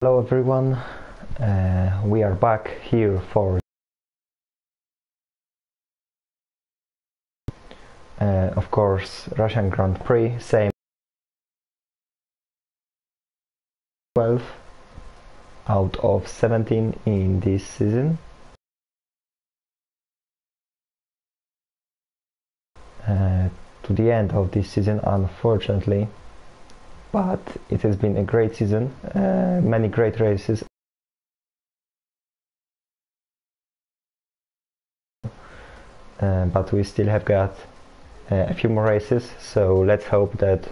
Hello everyone, we are back here for of course Russian Grand Prix, same 12 out of 17 in this season. To the end of this season, unfortunately, but it has been a great season, many great races. But we still have got a few more races, so let's hope that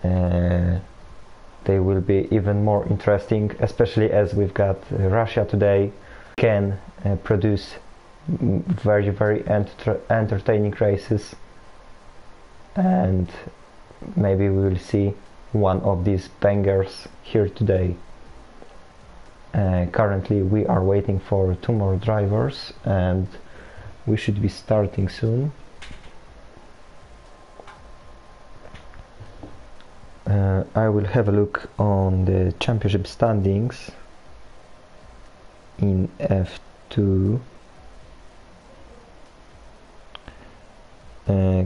they will be even more interesting, especially as we've got Russia today, can produce very entertaining races, and maybe we will see one of these bangers here today. Currently we are waiting for 2 more drivers and we should be starting soon. I will have a look on the championship standings in F2.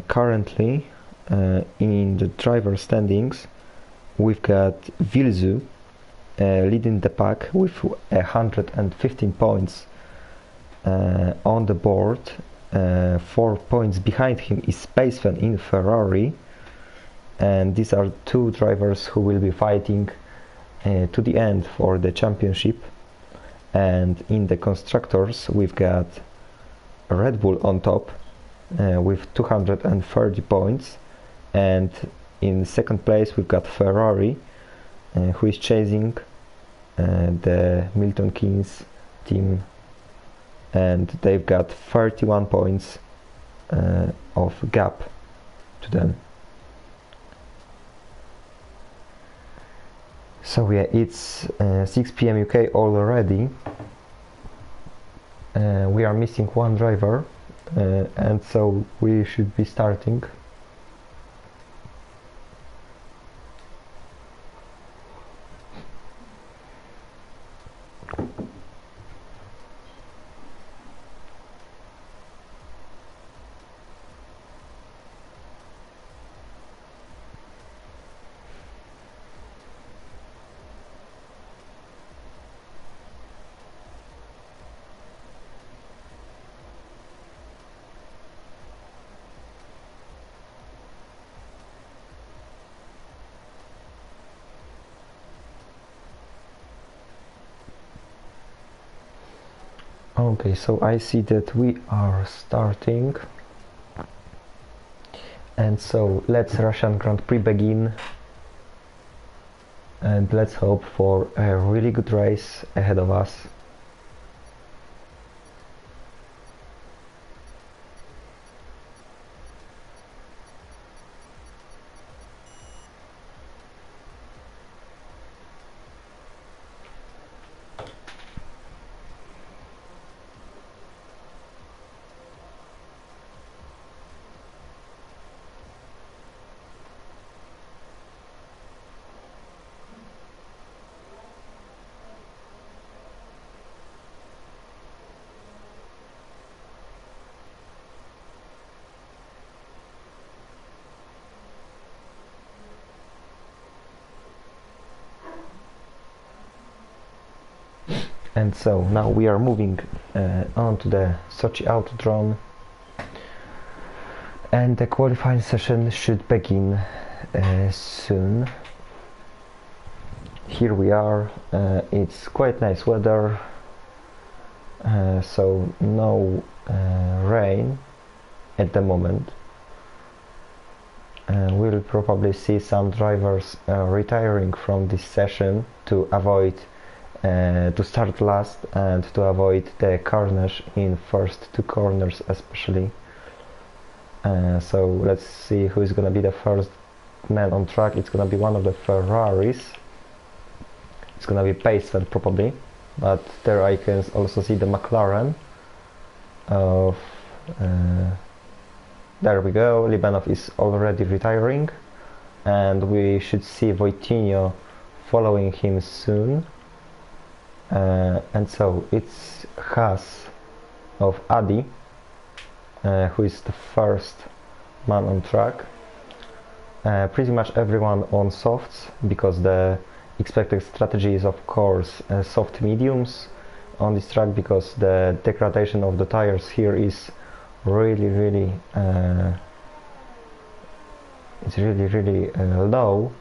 Currently in the driver standings we've got Vilzu leading the pack with 115 points on the board. 4 points behind him is Spaceman in Ferrari, and these are 2 drivers who will be fighting to the end for the championship. And in the constructors we've got Red Bull on top with 230 points, and in second place we've got Ferrari who is chasing the Milton Keynes team, and they've got 31 points of gap to them. So yeah, it's 6 PM UK already. We are missing 1 driver, and so we should be starting. Okay, so I see that we are starting, and so let's Russian Grand Prix begin, and let's hope for a really good race ahead of us. And so now we are moving on to the Sochi Autodrome, and the qualifying session should begin soon. Here we are. It's quite nice weather, so no rain at the moment. We'll probably see some drivers retiring from this session to avoid to start last and to avoid the carnage in first 2 corners especially. So let's see who is gonna be the first man on track. It's gonna be one of the Ferraris. It's gonna be Paceman probably, but there I can also see the McLaren of there we go. Libanov is already retiring, and we should see Voitinho following him soon. and so it's Haas of Adi, who is the first man on track. Pretty much everyone on softs, because the expected strategy is of course soft mediums on this track, because the degradation of the tires here is really low,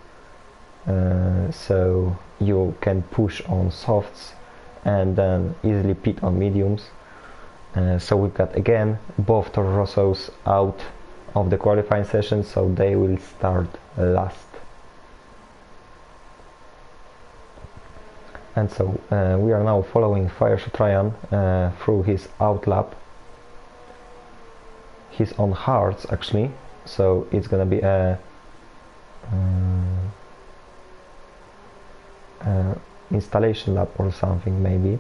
so you can push on softs and then easily pit on mediums. So we've got again both Toro Rossos out of the qualifying session, so they will start last. And so we are now following Fireshot Ryan through his out lap. He's on hards actually, so it's gonna be a installation lap or something maybe.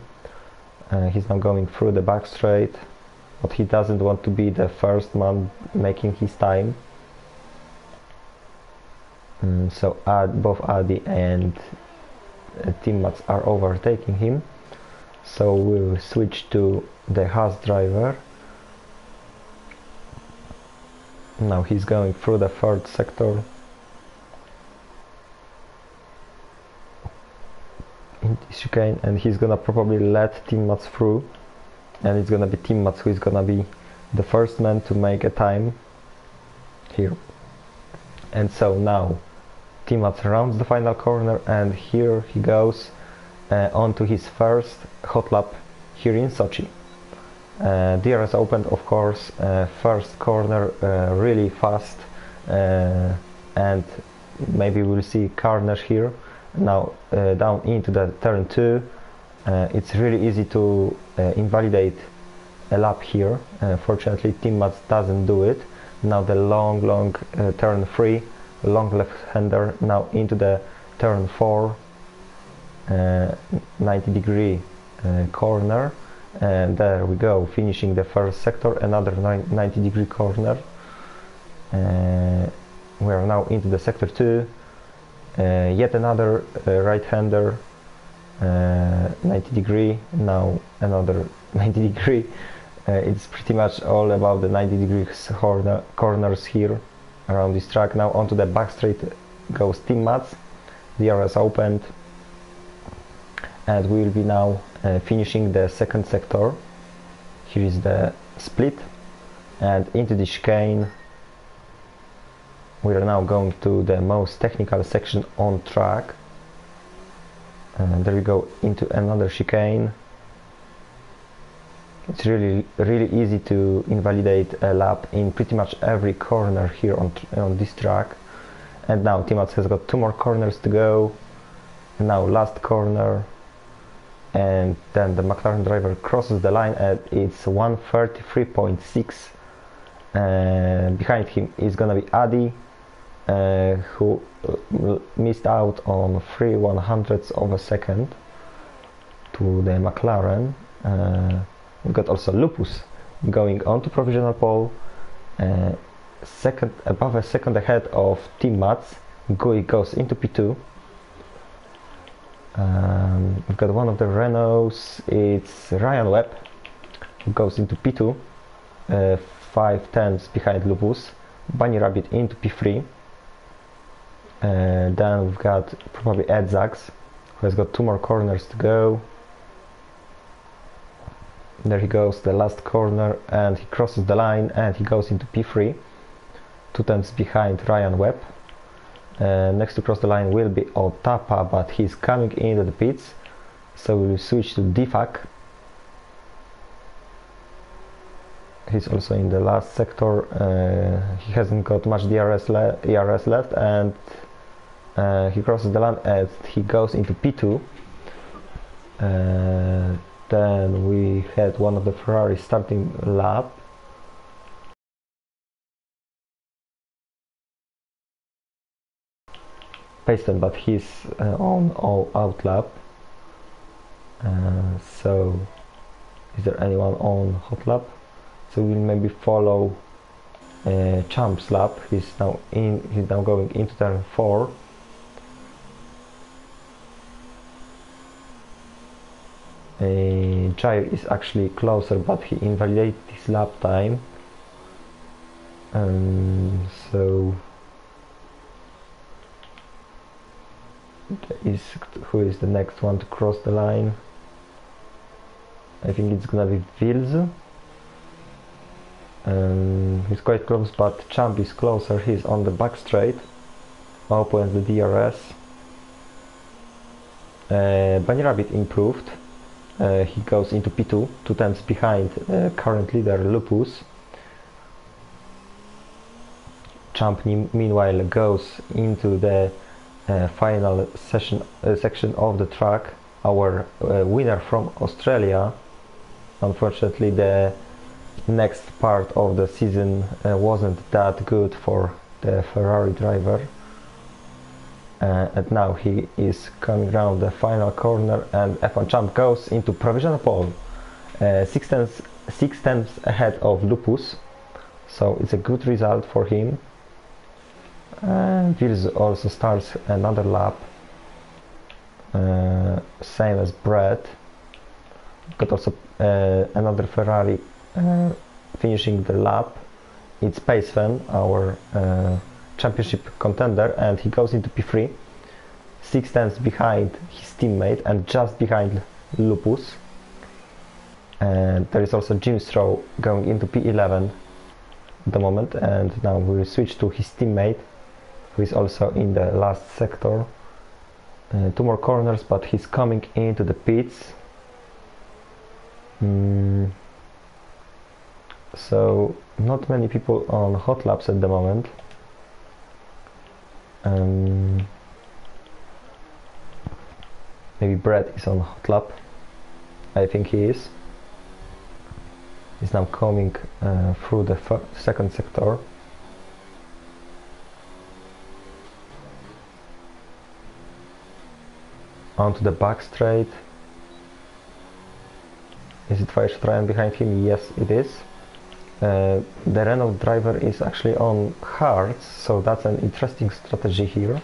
He's now going through the back straight, but he doesn't want to be the first man making his time. So both Adi and Tim Mats are overtaking him. So we'll switch to the Haas driver. Now he's going through the third sector in this chicane, and he's gonna probably let Tim Mats through, and it's gonna be Tim Mats who is gonna be the first man to make a time here. And so now Tim Mats rounds the final corner, and here he goes onto his first hot lap here in Sochi. DRS opened, of course, first corner really fast, and maybe we'll see carnage here. Now down into the turn 2, it's really easy to invalidate a lap here. Fortunately Tim Mats doesn't do it. Now the long turn 3, long left-hander, now into the turn 4, 90-degree corner, and there we go, finishing the first sector, another 90-degree corner. We are now into the sector 2, yet another right-hander, 90-degree, now another 90-degree. It's pretty much all about the 90-degree corners here around this track. Now onto the back straight goes Tim Mats, DRS opened, and we will be now finishing the second sector. Here is the split, and into the chicane. We are now going to the most technical section on track, and there we go into another chicane. It's really easy to invalidate a lap in pretty much every corner here on this track. And now Tim Mats has got 2 more corners to go. Now last corner, and then the McLaren driver crosses the line at it's 133.6. Behind him is gonna be Adi, who missed out on 3/100ths of a second to the McLaren. We've got also Lupus going on to provisional pole, above a second ahead of Tim Mats. Gui goes into P2. We've got one of the Renaults, it's Ryan Webb, who goes into P2, 5/10ths behind Lupus. Bunny Rabbit into P3. Then we've got probably Ed Zags, who has got 2 more corners to go. There he goes, the last corner, and he crosses the line and he goes into P3, 2/10ths behind Ryan Webb. Next to cross the line will be Otapa, but he's coming into the pits, so we'll switch to Difak. He's also in the last sector. He hasn't got much ERS left, and he crosses the line and he goes into P2. Then we had one of the Ferrari starting lap. Paston, but he's on all out lap. So is there anyone on hot lap? So we'll maybe follow Champ's lap. He's now going into turn 4. Jair is actually closer, but he invalidated his lap time. So who is the next one to cross the line? I think it's gonna be Vils. He's quite close, but Champ is closer. He's on the back straight. Opens the DRS. Bunny Rabbit improved. He goes into P2, 2 tenths behind current leader Lupus. Champ meanwhile goes into the final section of the track. Our winner from Australia. Unfortunately, the next part of the season wasn't that good for the Ferrari driver. And now he is coming around the final corner, and F1 Champ goes into provisional pole, 6 tenths ahead of Lupus, so it's a good result for him. Vils also starts another lap, same as Brett. Got also another Ferrari finishing the lap. It's Pacefan, our championship contender, and he goes into P3, 6 tenths behind his teammate and just behind Lupus. And there is also Jim Stroh going into P11 at the moment, and now we will switch to his teammate, who is also in the last sector. 2 more corners, but he's coming into the pits. So not many people on hot laps at the moment. Maybe Brett is on hot lap. I think he is. He's now coming through the second sector. Onto the back straight. Is it Ryan behind him? Yes, it is. The Renault driver is actually on hards, so that's an interesting strategy here.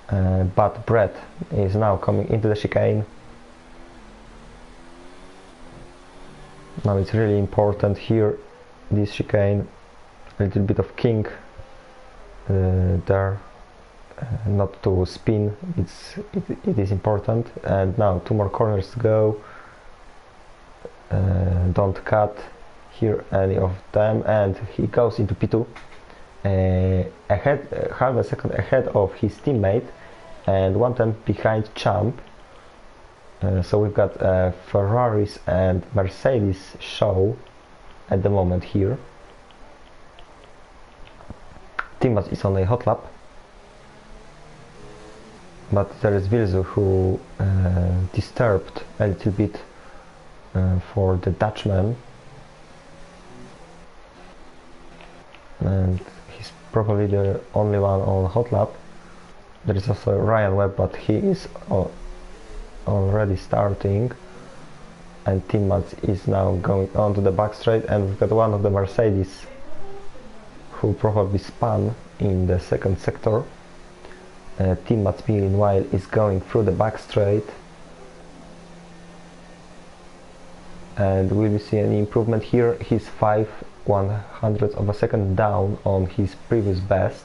But Brett is now coming into the chicane. Now it's really important here, this chicane, a little bit of king there, not to spin, it is important. And now 2 more corners to go. Don't cut here any of them, and he goes into P2, half a second ahead of his teammate and 1 tenth behind Champ. So we've got Ferraris and Mercedes show at the moment here. Timas is on a hot lap, but there is Vilzu who disturbed a little bit for the Dutchman, and he's probably the only one on hot lap. There is also Ryan Webb, but he is already starting, and Tim Mats is now going on to the back straight, and we've got one of the Mercedes who probably spun in the second sector. Tim Mats meanwhile is going through the back straight, and will we see any improvement here? He's 5/100ths of a second down on his previous best.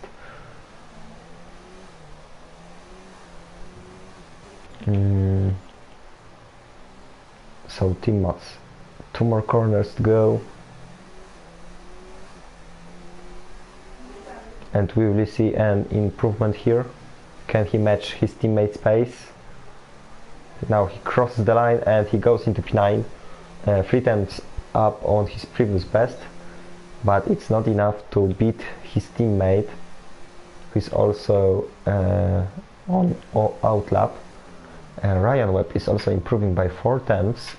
So Tim Mats, 2 more corners to go, and we will see an improvement here. Can he match his teammate's pace? Now he crosses the line and he goes into P9, 3 tenths up on his previous best, but it's not enough to beat his teammate, who is also on outlap. Ryan Webb is also improving by 4 tenths.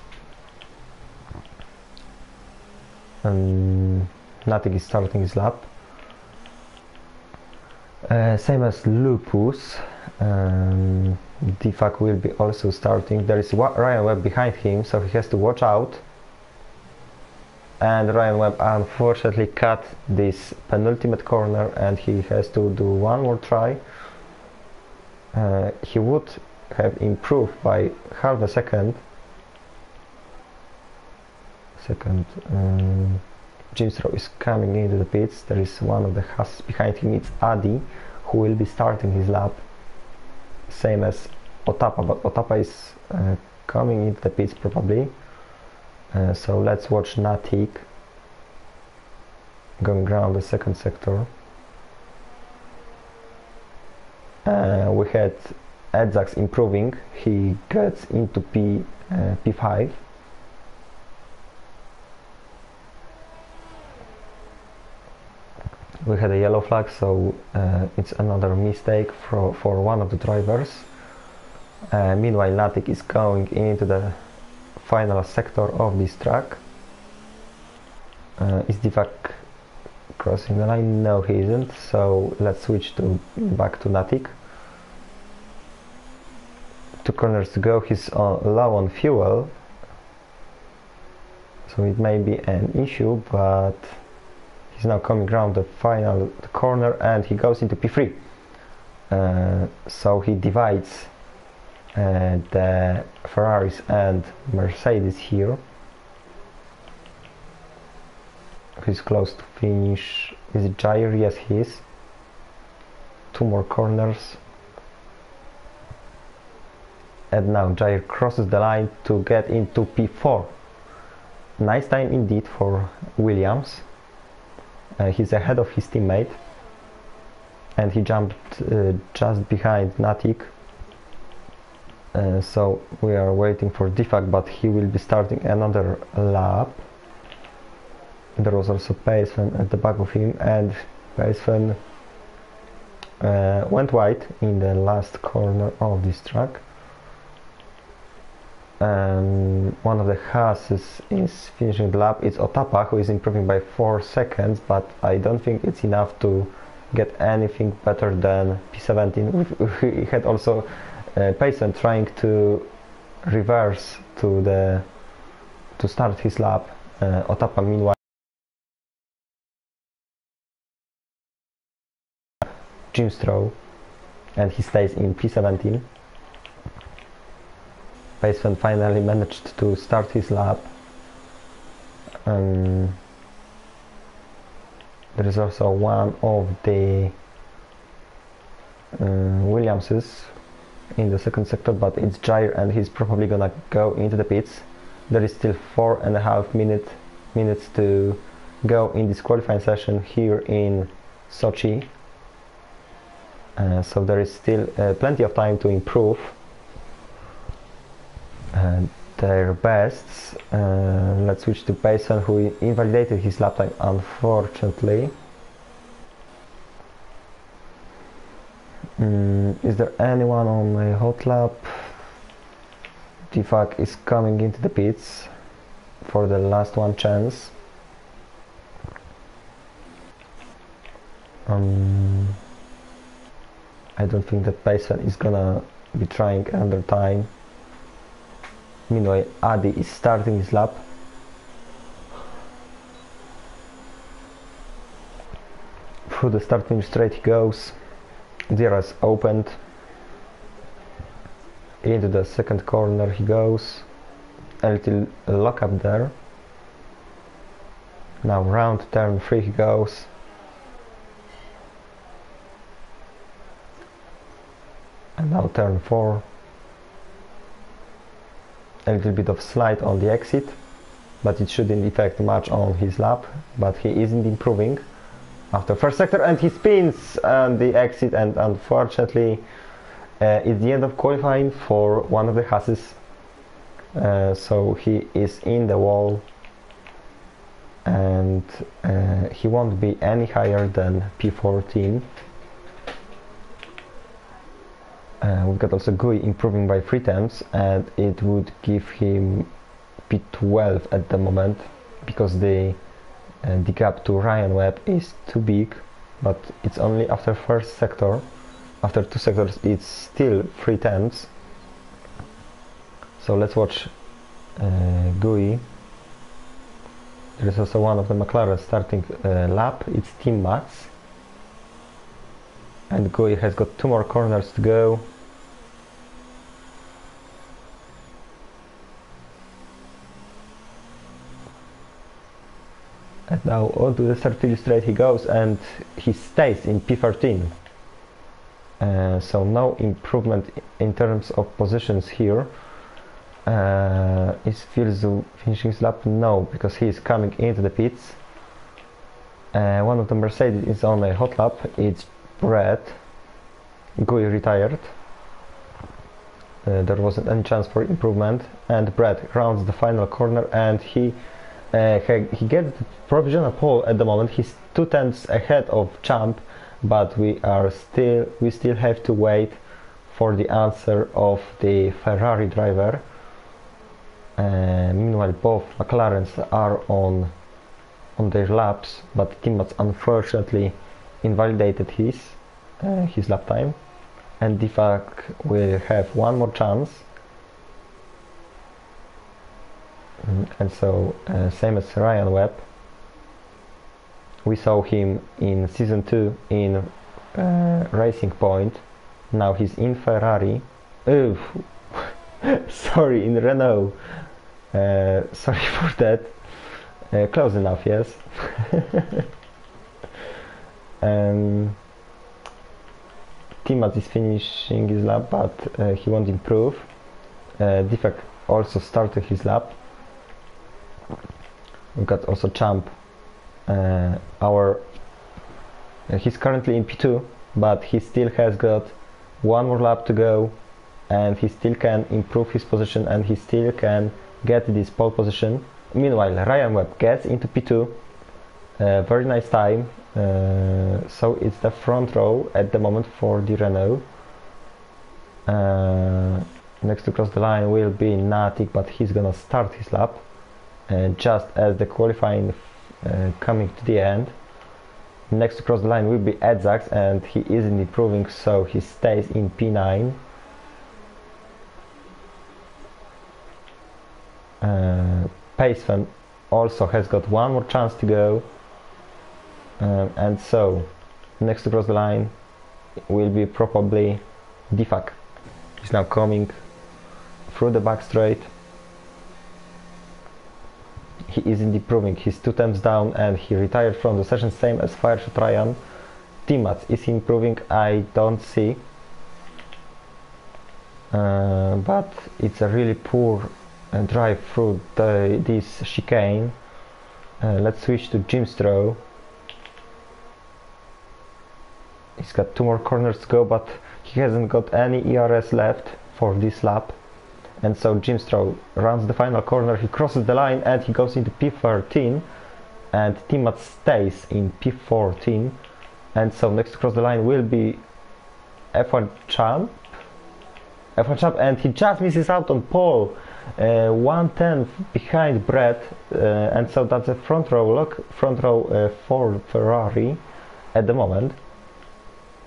Nothing is starting his lap. Same as Lupus. Defak will be also starting. There is Ryan Webb behind him, so he has to watch out. And Ryan Webb unfortunately cut this penultimate corner, and he has to do 1 more try. He would have improved by half a second second. Jimstro is coming into the pits. There is one of the Haas behind him. It's Adi, who will be starting his lap, same as Otapa, but Otapa is coming into the pits probably. So let's watch Natik going around the second sector. We had Edzax improving. He gets into P5. We had a yellow flag, so it's another mistake for one of the drivers. Meanwhile, Natik is going into the final sector of this track. Is Divac crossing the line? No, he isn't. So let's switch back to Natik. 2 corners to go. He's low on fuel, so it may be an issue, but he's now coming around the final corner and he goes into P3. So he divides the Ferraris and Mercedes here. He's close to finish. Is it Jair? Yes, he is. 2 more corners. And now Jair crosses the line to get into P4. Nice time indeed for Williams. He's ahead of his teammate. And he jumped just behind Natik. So we are waiting for Divac, but he will be starting another lap. There was also Pacefen at the back of him, and Pacefen went wide in the last corner of this track. One of the Haas is finishing the lap. It's Otapa, who is improving by 4 seconds, but I don't think it's enough to get anything better than P17. We had also Payson trying to reverse to start his lap. Otapa meanwhile Jimstro, and he stays in P17. Payson finally managed to start his lap. There is also one of the Williamses in the second sector, but it's Jair, and he's probably gonna go into the pits. There is still 4.5 minutes to go in this qualifying session here in Sochi. So there is still plenty of time to improve their bests. Let's switch to Payson, who invalidated his lap time, unfortunately. Is there anyone on a hot lap? Divac is coming into the pits for the last one chance. I don't think that Payson is gonna be trying another time. Meanwhile, Adi is starting his lap. Through the starting straight he goes. DRS opened. Into the second corner he goes. A little lock up there. Now round turn 3 he goes. And now turn 4. A little bit of slide on the exit, but it shouldn't affect much on his lap, but he isn't improving after first sector, and he spins on the exit, and unfortunately it's the end of qualifying for one of the Haases. So he is in the wall, and he won't be any higher than P14. We've got also Gui improving by 3 times, and it would give him P12 at the moment, because the gap to Ryan Webb is too big, but it's only after first sector. After 2 sectors it's still 3 tenths. So let's watch Gui. There is also one of the McLaren starting lap. It's Team Max, and Gui has got 2 more corners to go. And now onto the third straight he goes, and he stays in P13. So no improvement in terms of positions here. Is Vilzu finishing his lap? No, because he is coming into the pits. One of the Mercedes is on a hot lap. It's Brad. Gui retired. There wasn't any chance for improvement, and Brad rounds the final corner, and he gets the provisional pole at the moment. He's 2 tenths ahead of Champ, but we still have to wait for the answer of the Ferrari driver. Meanwhile, both McLarens are on their laps, but Timmats unfortunately invalidated his lap time, and Difak will have one more chance. And so same as Ryan Webb, we saw him in season 2 in Racing Point. Now he's in Ferrari. Sorry, in Renault. Sorry for that. Close enough, yes. Timmats is finishing his lap, but he won't improve. Difak also started his lap. We've got also Champ. He's currently in P2, but he still has got one more lap to go, and he still can improve his position, and he still can get this pole position. Meanwhile, Ryan Webb gets into P2. Very nice time. So it's the front row at the moment for the Renault. Next to cross the line will be Natik, but he's gonna start his lap just as the qualifying coming to the end. Next to cross the line will be Edzax, and he isn't improving, so he stays in P9. Pacefan also has got one more chance to go, and so next to cross the line will be probably Difak. He's now coming through the back straight. He isn't improving, he's 2 tenths down, and he retired from the session, same as Fireshot Ryan. Timmats is improving, I don't see, but it's a really poor drive through this chicane. Let's switch to Jim Stroh. He's got 2 more corners to go, but he hasn't got any ERS left for this lap. And so Jim Stroh runs the final corner, he crosses the line, and he goes into P13, and Timmats stays in P14. And so next to cross the line will be F1 Champ, and he just misses out on pole, 1/10 behind Brett, and so that's a front row for Ferrari at the moment.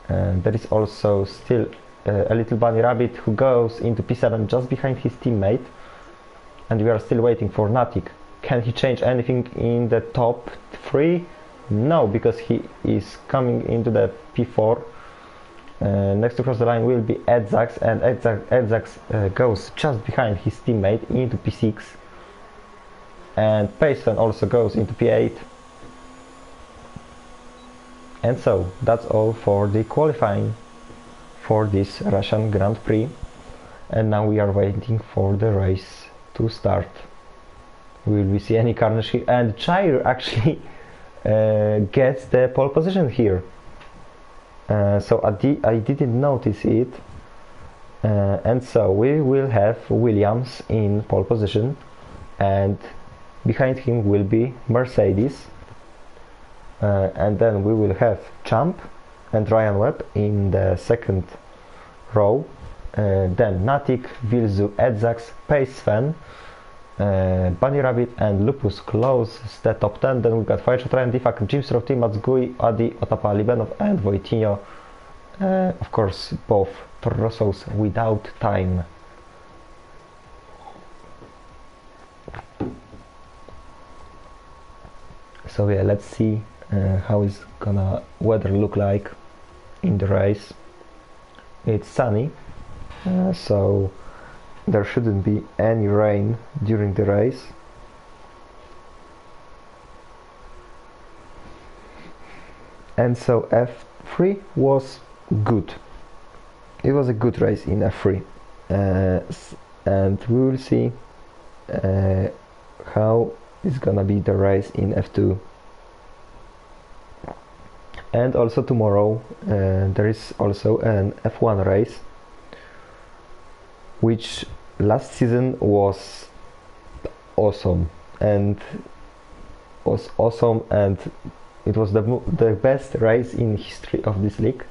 And there is also still a little bunny rabbit who goes into P7 just behind his teammate, and we are still waiting for Natik. Can he change anything in the top 3? No, because he is coming into the P4. Next to cross the line will be Edzax, and Edzax goes just behind his teammate into P6, and Pacefan also goes into P8. And so that's all for the qualifying for this Russian Grand Prix, and now we are waiting for the race to start. Will we see any carnage here? And Chair actually gets the pole position here. So I didn't notice it, and so we will have Williams in pole position, and behind him will be Mercedes, and then we will have Champ and Ryan Webb in the second row, then Natik, Vilzu, Edzax, Pacefan, Bunny Rabbit and Lupus close the top 10. Then we've got Fireshot Ryan, Difak, Jim Stroh, Timmats, Gui, Adi, Otapa, Libenov and Wojtinho. Of course, both Torrosos without time. So yeah, let's see how it's gonna weather look like in the race. It's sunny, so there shouldn't be any rain during the race. And so F3 was good. It was a good race in F3, and we will see how it's gonna be the race in F2. And also tomorrow there is also an F1 race, which last season was awesome, and it was the best race in history of this league.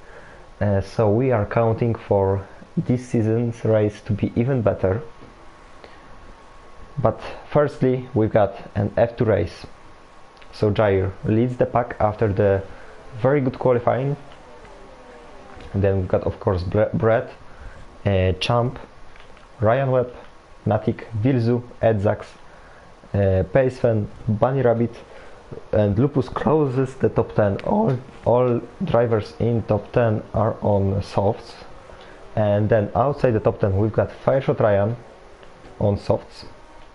So we are counting for this season's race to be even better. But firstly, we've got an F2 race. So Jair leads the pack after the very good qualifying. And then we've got, of course, Brett, Champ, Ryan Webb, Natik, Vilzu, Edzax, Pacefen, Bunny Rabbit, and Lupus closes the top 10. All drivers in top 10 are on softs, and then outside the top 10 we've got Fireshot Ryan on softs,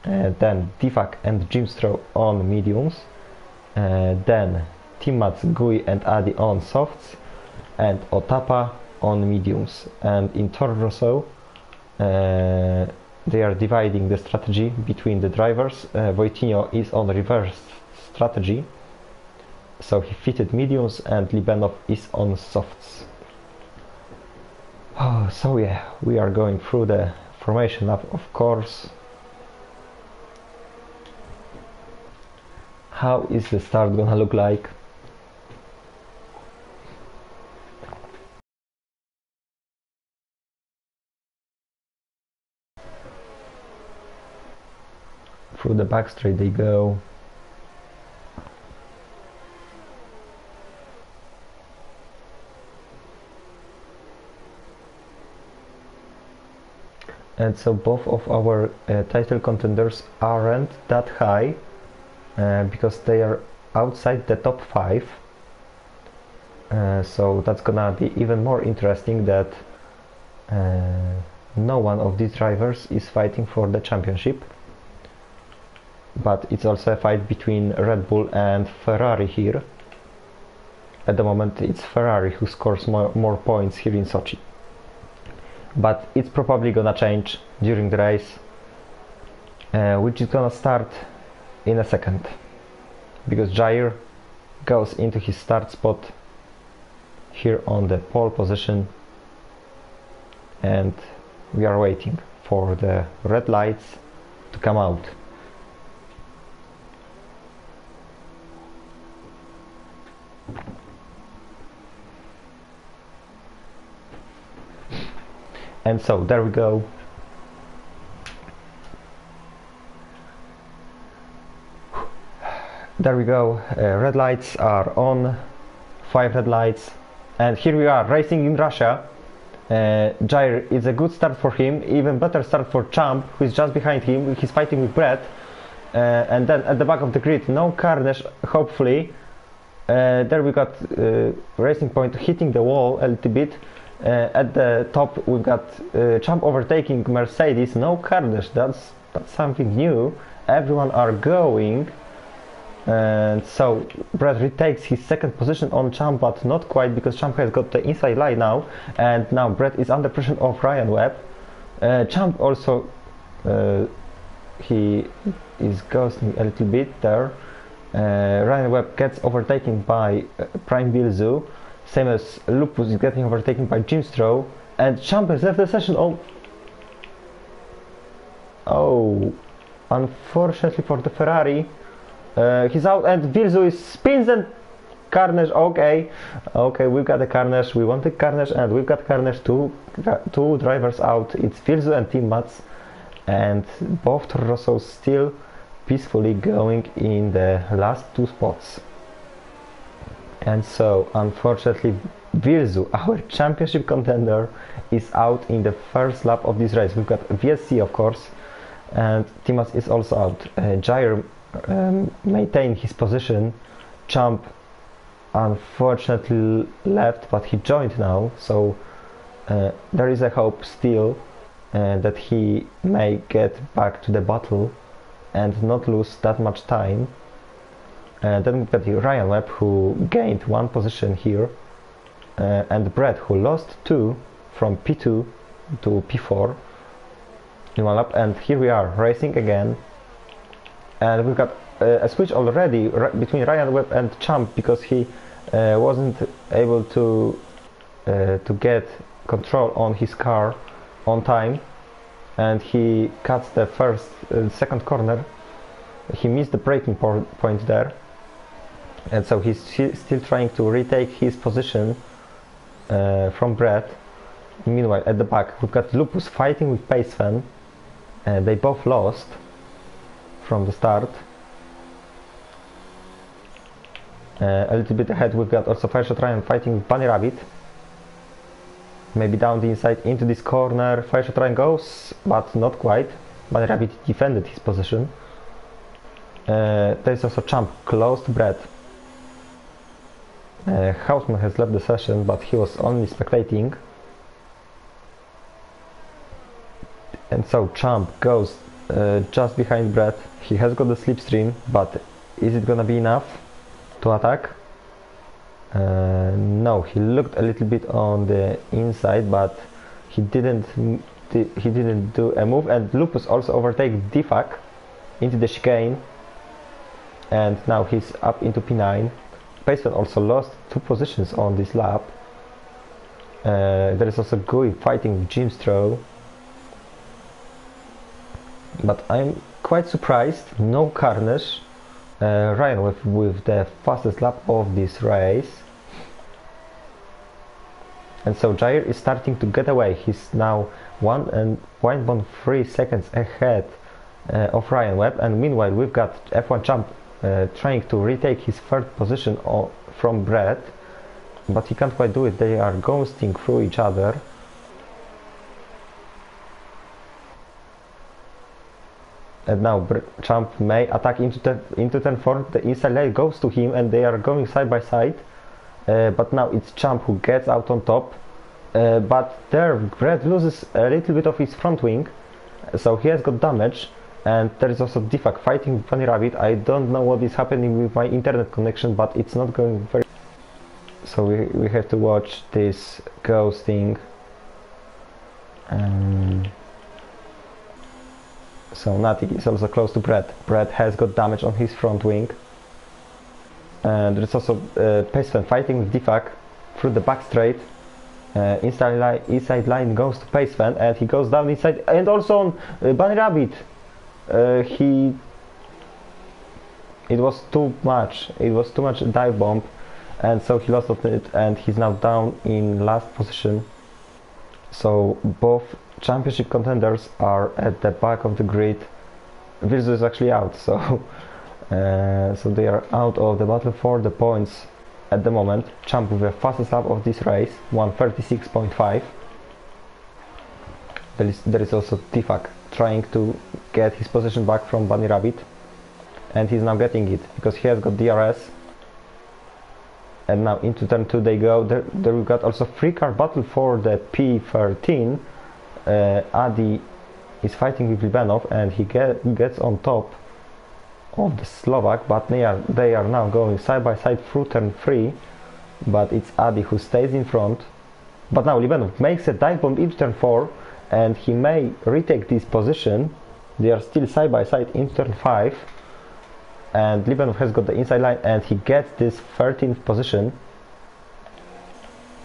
then Tifak and Jimstro on mediums, then Timmats, Gui and Adi on softs, and Otapa on mediums. And in Toro Rosso they are dividing the strategy between the drivers. Wojtinho is on reverse strategy, so he fitted mediums, and Libenov is on softs. So yeah, we are going through the formation lap, of course. How is the start gonna look like? Through the backstraight they go. And so both of our title contenders aren't that high because they are outside the top 5. So that's gonna be even more interesting that no one of these drivers is fighting for the championship. But it's also a fight between Red Bull and Ferrari here. At the moment it's Ferrari who scores more points here in Sochi. But it's probably gonna change during the race, which is gonna start in a second, because Jair goes into his start spot here on the pole position, and we are waiting for the red lights to come out. And so there we go. There we go. Red lights are on. 5 red lights. And here we are racing in Russia. Jair, it's a good start for him. Even better start for Champ, who is just behind him. He's fighting with Brett. And then at the back of the grid, no carnage, hopefully. There we got Racing Point hitting the wall a little bit. At the top we've got Champ overtaking Mercedes, no carnage, that's something new. Everyone are going, and so Brett retakes his second position on Champ, but not quite, because Champ has got the inside line now, and now Brett is under pressure of Ryan Webb. Champ also he is ghosting a little bit there. Ryan Webb gets overtaken by Prime Bilzu. Same as Lupus is getting overtaken by Jimstro, and Champ has left the session. Oh, unfortunately for the Ferrari, he's out, and Vilzu is spins and carnage. Okay, we've got the carnage. We wanted carnage, and we've got carnage. Two drivers out. It's Vilzu and Timmats, and both Toro Rossos still peacefully going in the last 2 spots. And so, unfortunately, Vilzu, our championship contender, is out in the first lap of this race. We've got VSC, of course, and Timmats is also out. Jair maintained his position. Champ unfortunately left, but he joined now, so there is a hope still that he may get back to the battle and not lose that much time. Then we've got Ryan Webb, who gained 1 position here, and Brett, who lost 2 from P2 to P4 in 1 lap. And here we are racing again, and we've got a switch already between Ryan Webb and Champ, because he wasn't able to get control on his car on time, and he cuts the second corner. He missed the braking point there, and so he's still trying to retake his position from Brett. Meanwhile, at the back we've got Lupus fighting with Pacefen, and they both lost from the start. A little bit ahead we've got also Fireshot Ryan fighting with Bunny Rabbit. Maybe down the inside into this corner. Fireshot Ryan goes, but not quite. Bunny Rabbit defended his position. There's also Champ close to Brett. Hausman has left the session, but he was only spectating. And so Champ goes just behind Brett. He has got the slipstream, but is it gonna be enough to attack? No, he looked a little bit on the inside, but he didn't do a move. And Lupus also overtakes Defak into the chicane, and now he's up into P9. Paceman also lost 2 positions on this lap. There is also Gui fighting with Jim Stroh, but I'm quite surprised, no carnage. Ryan with the fastest lap of this race. And so Jair is starting to get away. He's now 1.3 seconds ahead of Ryan Webb, and meanwhile we've got F1 Champ trying to retake his 3rd position from Brett, but he can't quite do it. They are ghosting through each other. And now Champ may attack into turn 4. The inside line goes to him, and they are going side by side. But now it's Champ who gets out on top. But there Brett loses a little bit of his front wing, so he has got damage. And there is also Defak fighting with Bunny Rabbit. I don't know what is happening with my internet connection, but it's not going very... So we have to watch this ghosting. So Natik is also close to Brett. Brett has got damage on his front wing. And there's also Paceman fighting with Defak through the back straight. Inside line goes to Paceman, and he goes down inside, and also on Bunny Rabbit. It was too much. It was too much dive bomb, and so he lost it, and he's now down in last position. So both championship contenders are at the back of the grid. Virzu is actually out, so so they are out of the battle for the points at the moment. Champ with the fastest lap of this race, 1:36.5. There is also Tifak trying to get his position back from Bunny Rabbit, and he's now getting it because he has got DRS. And now into turn 2 they go. There we got also 3-car battle for the P13. Adi is fighting with Libanov, and he gets on top of the Slovak, but they are now going side by side through turn 3, but it's Adi who stays in front. But now Libanov makes a dive bomb into turn 4, and he may retake this position. They are still side by side in turn 5, and Libanov has got the inside line, and he gets this 13th position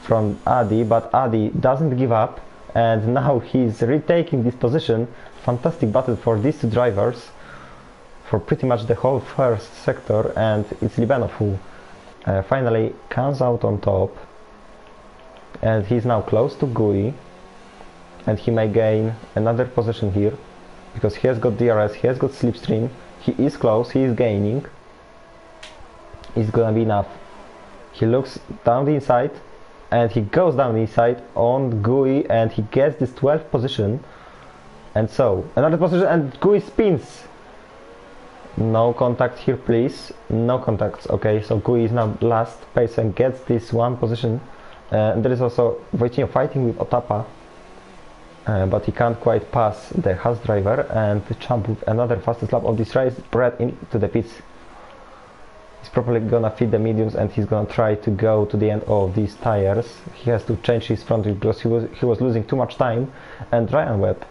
from Adi, but Adi doesn't give up, and now he's retaking this position. Fantastic battle for these 2 drivers for pretty much the whole first sector, and it's Libanov who finally comes out on top, and he's now close to Gui, and he may gain another position here because he has got DRS, he has got slipstream, he is close, he is gaining. It's gonna be enough. He looks down the inside, and he goes down the inside on Gui, and he gets this 12th position, and so another position, and Gui spins. No contact here, please. No contacts. Okay, so Gui is now last. Payson gets this 1 position. And there is also Wojciech fighting with Otapa, but he can't quite pass the Haas driver, and the Champ with another fastest lap of this race. Brett into the pits. He's probably gonna feed the mediums and he's gonna try to go to the end of these tires. He has to change his front wheel because he was losing too much time, and Ryan Webb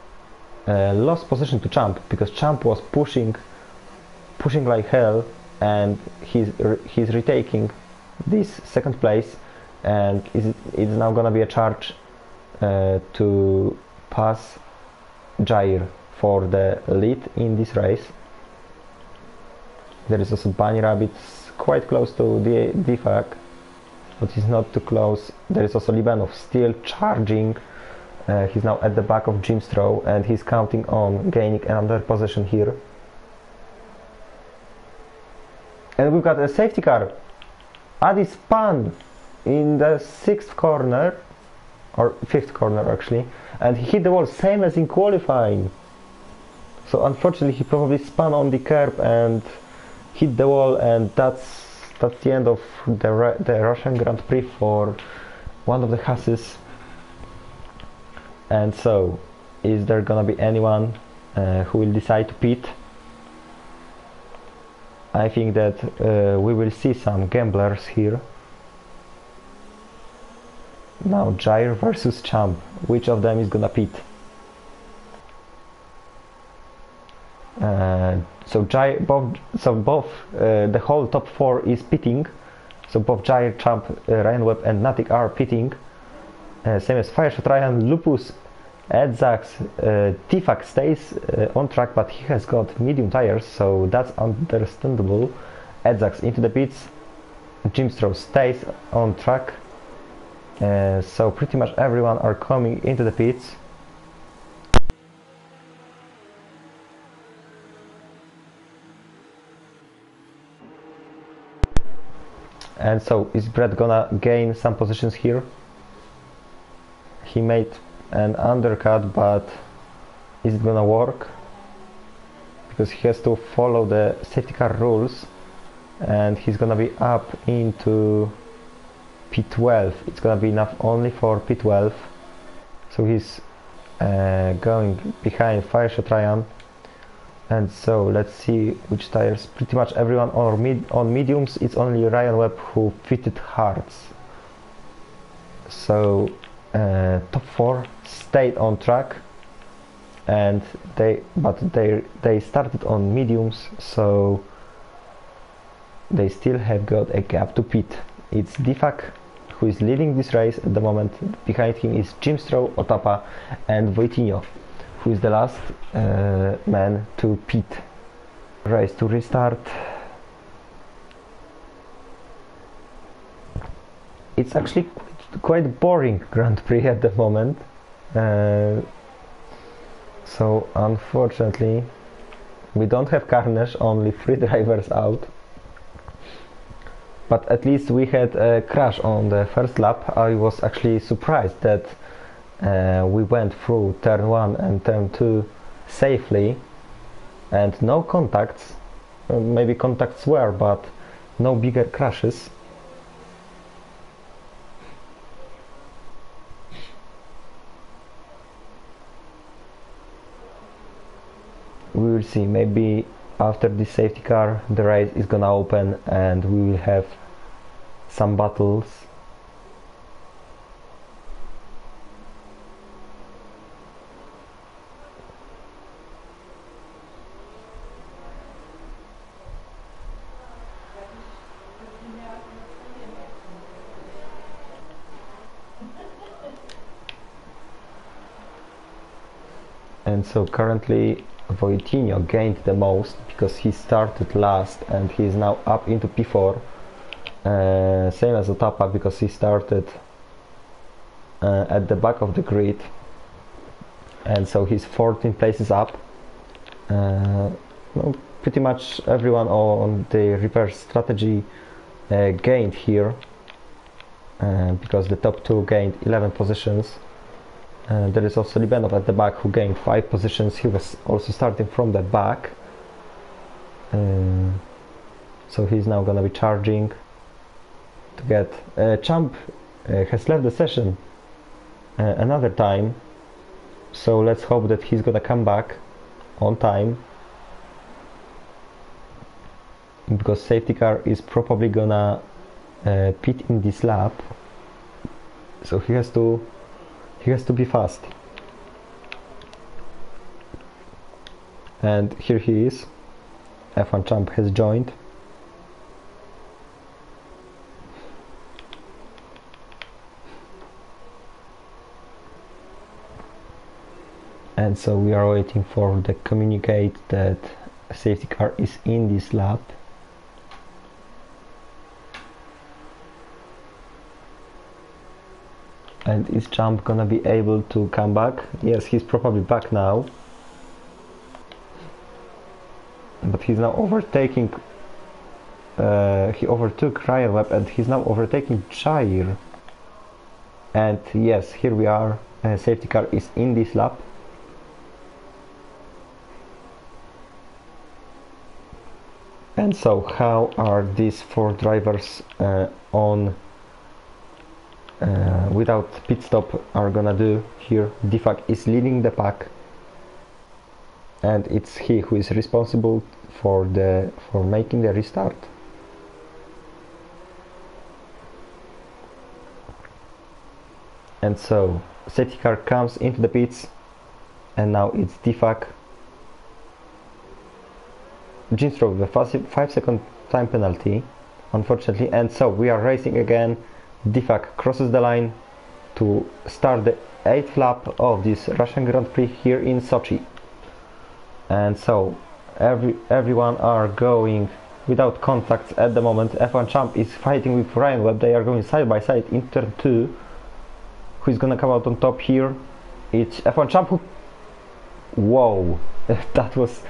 lost position to Champ because Champ was pushing like hell, and he's retaking this second place, and it's now gonna be a charge to pass Jair for the lead in this race. There is also Bunny Rabbit quite close to the DFAC, but he's not too close. There is also Libanov still charging. He's now at the back of Jim Stroh, and he's counting on gaining another position here. And we've got a safety car. Adi spun in the 6th corner, or 5th corner actually, and he hit the wall, same as in qualifying. So unfortunately he probably spun on the curb and hit the wall, and that's the end of the Russian Grand Prix for one of the Hasses. And so, is there gonna be anyone who will decide to pit? I think that we will see some gamblers here. Now Jair versus Champ, which of them is gonna pit? Both the whole top 4 is pitting. So both Jair, Champ, Ryan Webb and Natik are pitting. Same as Fireshot Ryan, Lupus, Edzax, Tifak stays on track, but he has got medium tires, so that's understandable. Edzax into the pits, Jim Stroh stays on track, so pretty much everyone are coming into the pits. And so is Brett gonna gain some positions here? He made an undercut, but is it gonna work? Because he has to follow the safety car rules, and he's gonna be up into P12. It's gonna be enough only for P12. So he's going behind Fireshot Ryan. And so let's see which tires. Pretty much everyone on mediums. It's only Ryan Webb who fitted hards. So top 4 stayed on track, and they started on mediums, so they still have got a gap to pit. It's Difak who is leading this race at the moment. Behind him is Jim Stroh, Otapa and Wojtinho, who is the last man to pit. Race to restart. It's actually quite boring Grand Prix at the moment. So unfortunately we don't have Carnage, only 3 drivers out. But at least we had a crash on the first lap. I was actually surprised that we went through turn 1 and turn 2 safely and no contacts. Maybe contacts were, but no bigger crashes. We will see. Maybe after this safety car the race is gonna open and we will have some battles. And so currently Wojtinho gained the most because he started last and he is now up into P4. Same as Otapa because he started at the back of the grid, and so he's 14 places up. Well, pretty much everyone on the reverse strategy gained here because the top 2 gained 11 positions. There is also Libanov at the back who gained 5 positions. He was also starting from the back, so he's now gonna be charging to get Champ has left the session another time, so let's hope that he's gonna come back on time. because safety car is probably gonna pit in this lap, so he has to be fast. And here he is. F1 Champ has joined. And so we are waiting for the communicate that safety car is in this lap. And is Champ gonna be able to come back? Yes, he's probably back now. But he's now overtaking. He overtook Ryan Webb and he's now overtaking Jair. And yes, here we are. Safety car is in this lap. And so, how are these four drivers on without pit stop are gonna do here? Defak is leading the pack, and it's he who is responsible for making the restart. And so safety car comes into the pits, and now it's Defak. Jimstrow with a 5-second time penalty, unfortunately, and so we are racing again. Defak crosses the line to start the 8th lap of this Russian Grand Prix here in Sochi. And so everyone are going without contacts at the moment. F1 Champ is fighting with Ryan Webb. They are going side by side in turn 2. Who is gonna come out on top here? It's F1 Champ who... Whoa, that was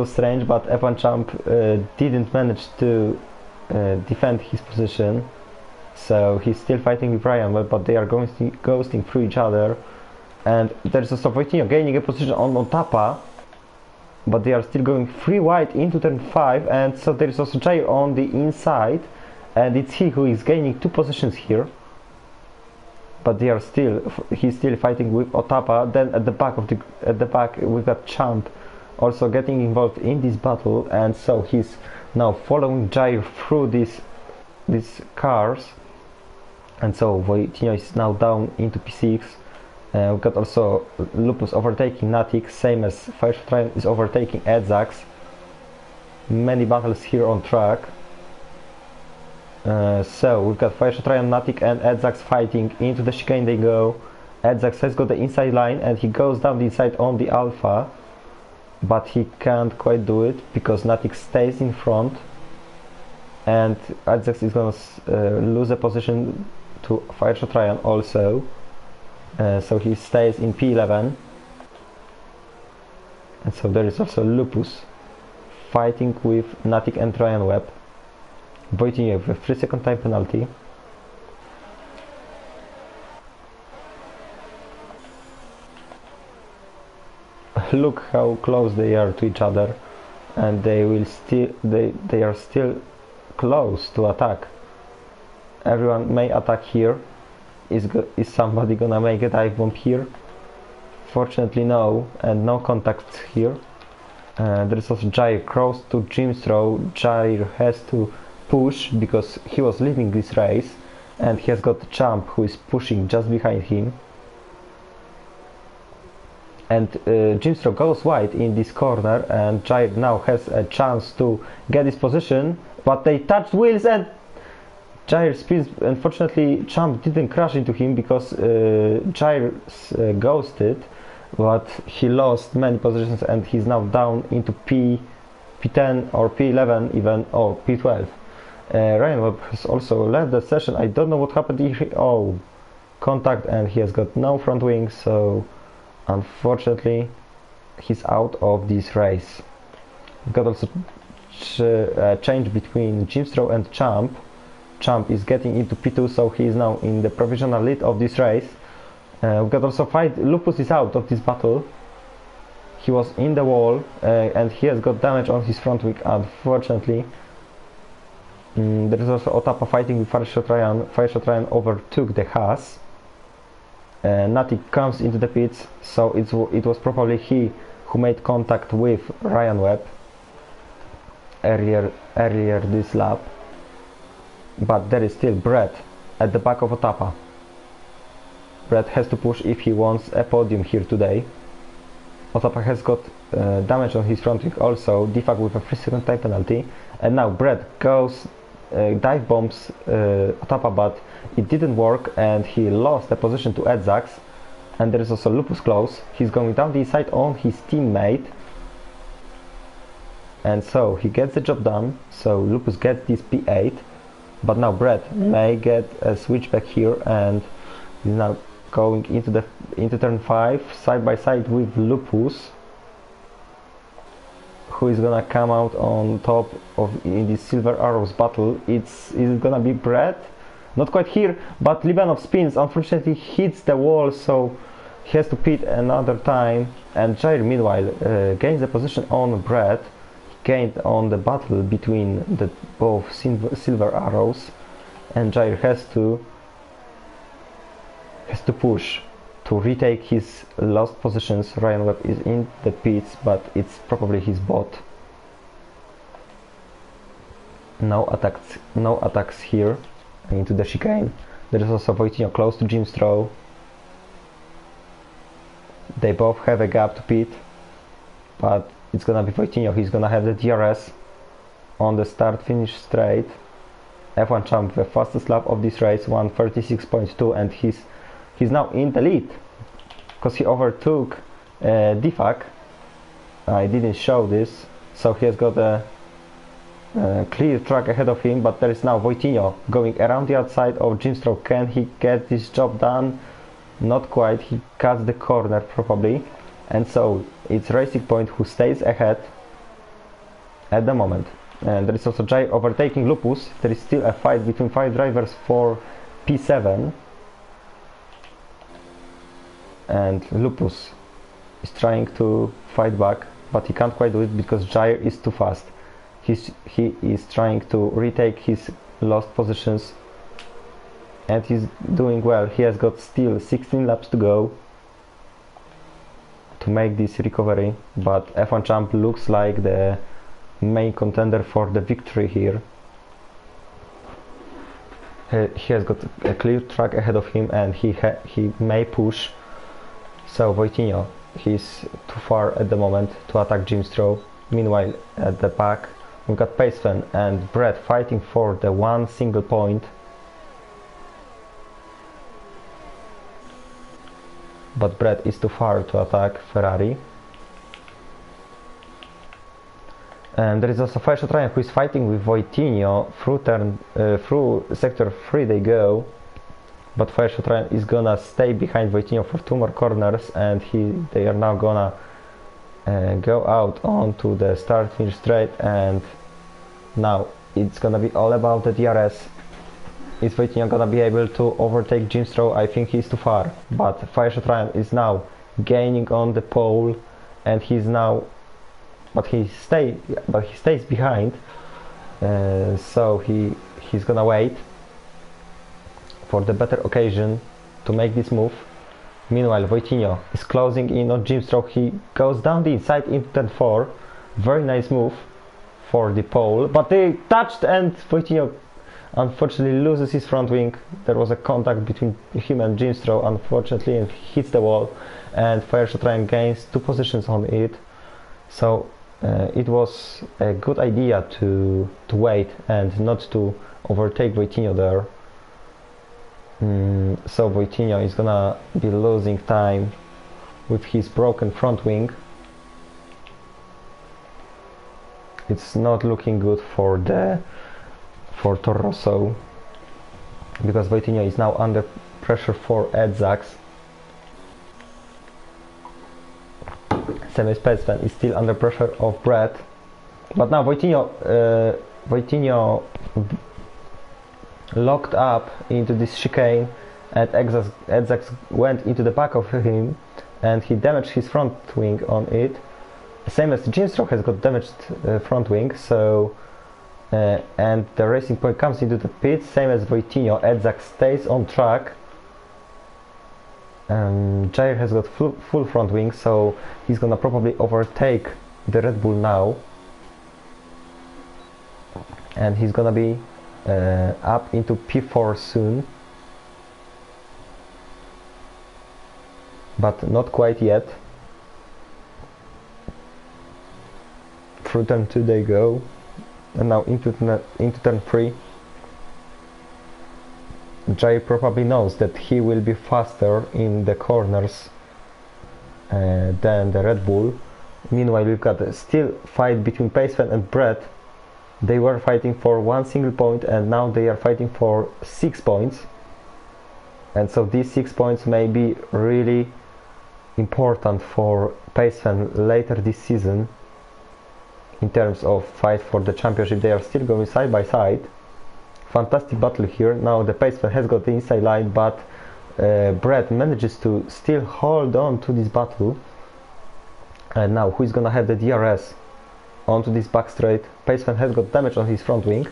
strange, but F1 Champ didn't manage to defend his position, so he's still fighting with Ryan Webb, but they are ghosting through each other. And there's also Wojtinho gaining a position on Tapa, but they are still going 3 wide into turn 5, and so there is also Jair on the inside, and it's he who is gaining 2 positions here. But they are he's still fighting with Otapa. Then at the back we've got Champ also getting involved in this battle, and so he's now following Jair through these cars. And so Wojtinho is now down into P6. We've got also Lupus overtaking Natik, same as Firestone is overtaking Edzax. Many battles here on track. So we've got Firestone, Natik and Edzax fighting into the chicane. They go. Edzax has got the inside line and he goes down the inside on the Alpha, but he can't quite do it because Natik stays in front, and Edzax is gonna lose a position to Firestone also. So he stays in P11, and so there is also Lupus fighting with Natik and Ryan Webb. Wojtinho with a 3-second time penalty. Look how close they are to each other, and they are still close to attack. Everyone may attack here. Is somebody gonna make a dive bomb here? Fortunately no, and no contacts here. There is also Jair close to Jimstrow. Jair has to push because he was leading this race, and he has got Champ who is pushing just behind him. And Jimstrow goes wide in this corner, and Jair now has a chance to get his position, but they touched wheels and Jair spins. Unfortunately Champ didn't crash into him because Jair ghosted, but he lost many positions and he's now down into P10 or P11 even, or P12. Ryan Webb has also left the session. I don't know what happened here. Oh, contact, and he has got no front wing, so unfortunately he's out of this race. We've got also change between Jimstrow and Champ. Champ is getting into P2, so he is now in the provisional lead of this race. We've got also Lupus is out of this battle. He was in the wall and he has got damage on his front wing, unfortunately. There is also Otapa fighting with Firestone. Firestone overtook the Haas. Natik comes into the pits, so it was probably he who made contact with Ryan Webb. earlier this lap, but there is still Brett at the back of Otapa. Brett has to push if he wants a podium here today. Otapa has got damage on his front wing also, defag with a 3-second time penalty, and now Brett goes dive bombs Otapa, but it didn't work and he lost the position to Edzax. And there is also Lupus close. He's going down the inside on his teammate, and so he gets the job done. So Lupus gets this P8, but now Brett may get a switchback here, and he's now going into turn 5 side by side with Lupus, who is gonna come out on top of in this Silver Arrows battle. Is it gonna be Brett? Not quite here, but Libanov spins, unfortunately hits the wall, so he has to pit another time. And Jair meanwhile gains the position on Brett, gained on the battle between the both Silver Arrows, and Jair has to push to retake his lost positions. Ryan Webb is in the pits, but it's probably his bot. No attacks here into the chicane. There is also Wojtinho close to Jim Stroh. They both have a gap to pit, but it's gonna be Wojtinho. He's gonna have the DRS on the start-finish straight. F1 champ, the fastest lap of this race, 1:36.2, and he's now in the lead because he overtook Defak. I didn't show this, so he has got a clear track ahead of him, but there is now Wojtinho going around the outside of Jim Stroh. Can he get this job done? Not quite. He cuts the corner probably, and so it's Racing Point who stays ahead at the moment. And there is also Jai overtaking Lupus. There is still a fight between 5 drivers for P7, and Lupus is trying to fight back, but he can't quite do it because Jair is too fast. He is trying to retake his lost positions, and he's doing well. He has got still 16 laps to go to make this recovery, but F1 Champ looks like the main contender for the victory here. He has got a clear track ahead of him, and he may push. So Wojtinho, he's too far at the moment to attack Jim Stroh. Meanwhile, at the back we've got Pacefan and Brett fighting for the one single point. But Brett is too far to attack Ferrari. And there is also Fireshot Ryan, who is fighting with Wojtinho through sector 3 they go. But Fireshot Ryan is gonna stay behind Wojtinho for 2 more corners, and they are now gonna go out onto the start finish straight, and now it's gonna be all about the DRS. Is Wojtinho gonna be able to overtake Jim Stroh? I think he's too far, but Fireshot Ryan is now gaining on the pole, and he stays behind, so he's gonna wait for the better occasion to make this move. Meanwhile, Wojtinho is closing in on Jim Stroh. He goes down the inside into turn 4. Very nice move for the pole, but they touched, and Wojtinho unfortunately loses his front wing. There was a contact between him and Jim Stroh, unfortunately, and hits the wall, and Fireshot Ryan gains 2 positions on it. So it was a good idea to wait and not to overtake Wojtinho there. So Wojtinho is gonna be losing time with his broken front wing. It's not looking good for Toro Rosso, because Wojtinho is now under pressure for Edzax. Semi Spetsman is still under pressure of Brett, but now Wojtinho locked up into this chicane, and Edzax went into the back of him, and he damaged his front wing on it. Same as Jim Stroh has got damaged front wing, so and the Racing Point comes into the pit, same as Wojtinho. Edzax stays on track. Jair has got full front wing, so he's gonna probably overtake the Red Bull now. and he's gonna be up into P4 soon, but not quite yet. Through turn 2 they go, and now into turn 3. Jai probably knows that he will be faster in the corners than the Red Bull. Meanwhile, we've got a still fight between Pacefan and Brett. They were fighting for 1 single point, and now they are fighting for 6 points. And so these 6 points may be really important for Pacefan later this season in terms of fight for the championship. They are still going side by side. Fantastic battle here. Now the Pacefan has got the inside line, but Brett manages to still hold on to this battle. And now who is gonna have the DRS onto this back straight? Pacefan has got damage on his front wing,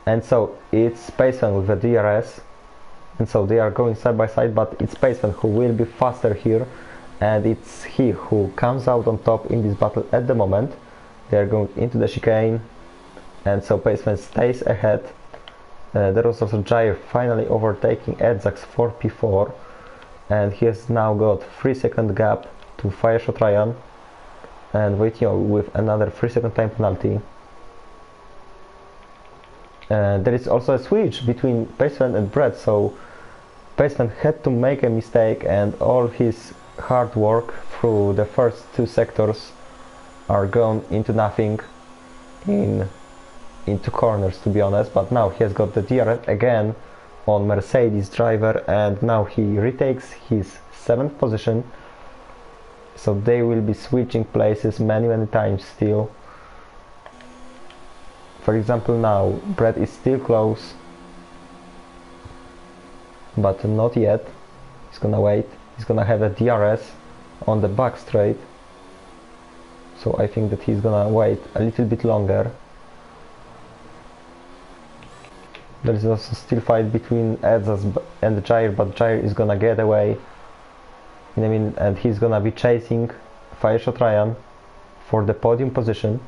and so it's Pacefan with the DRS, and so they are going side by side, but it's Pacefan who will be faster here, and it's he who comes out on top in this battle at the moment. They are going into the chicane, and so Pacefan stays ahead. There was also Jair finally overtaking Edzax for P4, and he has now got 3-second gap to Fireshot Ryan, and Wojtio with another 3-second time penalty. There is also a switch between Pacefan and Brett, so Pacefan had to make a mistake, and all his hard work through the first 2 sectors are gone into nothing into corners, to be honest. But now he has got the DRS again on Mercedes driver, and now he retakes his 7th position. So they will be switching places many times still. For example, now Brett is still close, but not yet. He's gonna wait. He's gonna have a DRS on the back straight, so I think that he's gonna wait a little bit longer. There is also still fight between Edzas and Jair, but Jair is gonna get away in a minute, and he's gonna be chasing Fireshot Ryan for the podium position.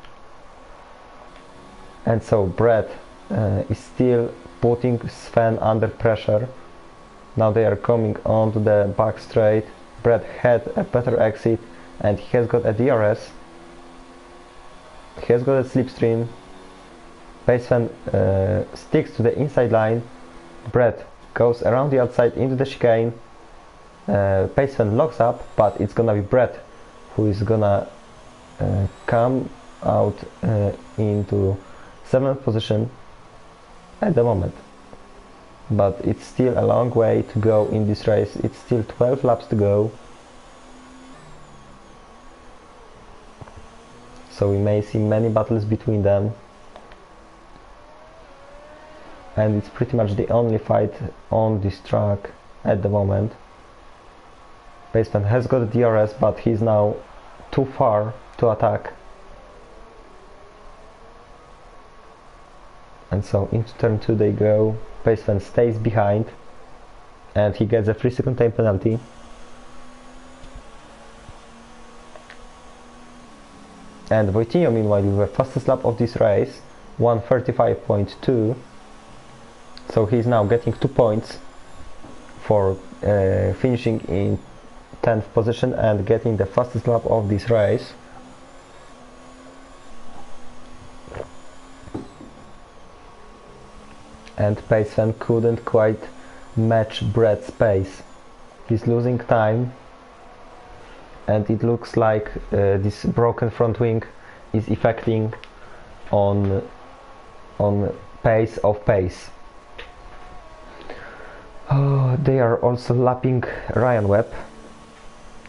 And so Brett is still putting Sven under pressure. Now they are coming onto the back straight. Brett had a better exit, and he has got a DRS. He has got a slipstream. Pacefan sticks to the inside line. Brett goes around the outside into the chicane. Pacefan locks up, but it's gonna be Brett who is gonna come out into 7th position at the moment. But it's still a long way to go in this race. It's still 12 laps to go, so we may see many battles between them, and it's pretty much the only fight on this track at the moment. Pacefan has got a DRS, but he's now too far to attack, and so into turn 2 they go. Pacefan stays behind, and he gets a 3-second time penalty. And Wojtio, meanwhile, with the fastest lap of this race, 1:35.2, so he's now getting 2 points for finishing in 10th position and getting the fastest lap of this race. And Pacefan couldn't quite match Brett's pace. He's losing time, and it looks like this broken front wing is affecting on pace of pace. Oh, they are also lapping Ryan Webb,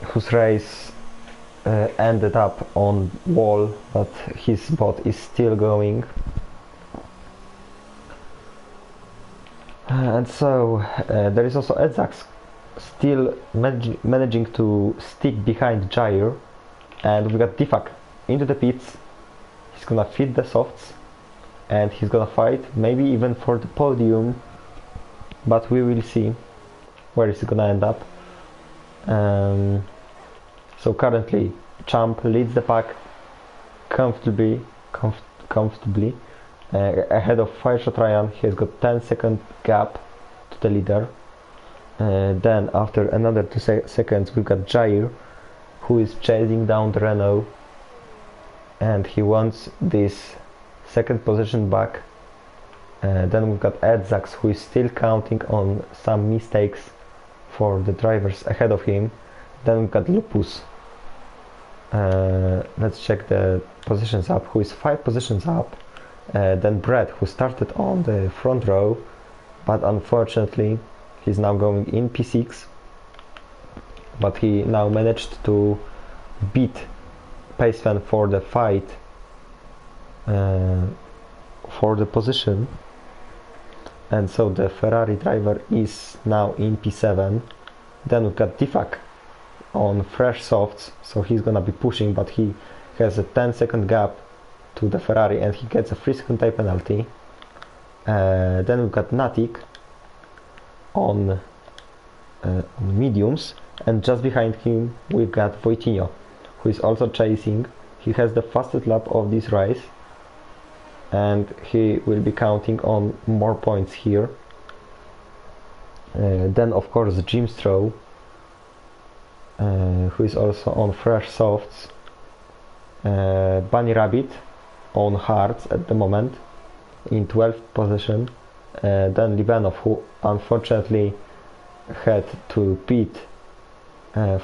whose race ended up on wall, but his bot is still going. And so there is also Edzax still managing to stick behind Jair, and we got Difak into the pits. He's gonna feed the softs, and he's gonna fight maybe even for the podium, but we will see where is he gonna end up. So currently Champ leads the pack comfortably, ahead of Fireshot Ryan. He has got 10-second gap to the leader. Then after another 2 seconds we've got Jair, who is chasing down the Renault, and he wants this second position back. Then we've got Edzax, who is still counting on some mistakes for the drivers ahead of him. Then we've got Lupus. Let's check the positions up, who is 5 positions up. Then Brett, who started on the front row, but unfortunately he's now going in P6, but he now managed to beat Paceman for the fight for the position, and so the Ferrari driver is now in P7. Then we've got Tifak on fresh softs, so he's gonna be pushing, but he has a 10-second gap to the Ferrari and he gets a 3-second time penalty. Then we've got Natik on mediums, and just behind him we've got Wojtinho, who is also chasing. He has the fastest lap of this race and he will be counting on more points here. Then of course Jim Stroh, who is also on fresh softs. Bunny Rabbit on hards at the moment in 12th position. Then Libanov, who unfortunately had to pit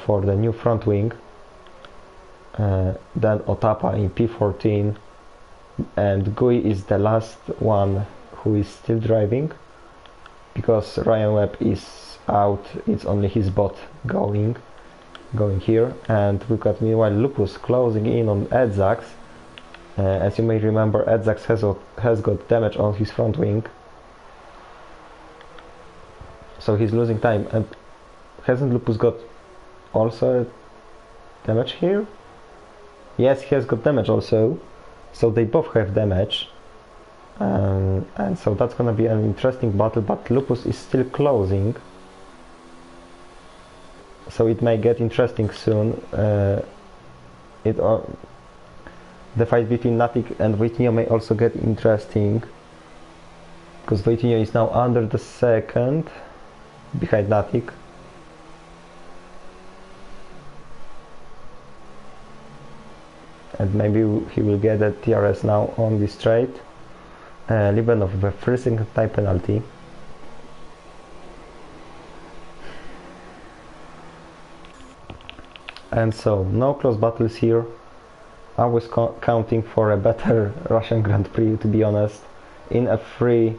for the new front wing. Then Otapa in P14, and Gui is the last one who is still driving because Ryan Webb is out. It's only his bot going here, and we've got meanwhile Lupus closing in on Edzax. As you may remember, Edzax has got damage on his front wing, so he's losing time. And hasn't Lupus got also damage here? Yes, he has got damage also, so they both have damage, and so that's gonna be an interesting battle, but Lupus is still closing, so it may get interesting soon. The fight between Natik and Wojtinho may also get interesting, because Wojtinho is now under the second, behind Natik. And maybe he will get a TRS now on this straight. Libanov with a 3-second time penalty. And so, no close battles here. I was counting for a better Russian Grand Prix, to be honest. In F3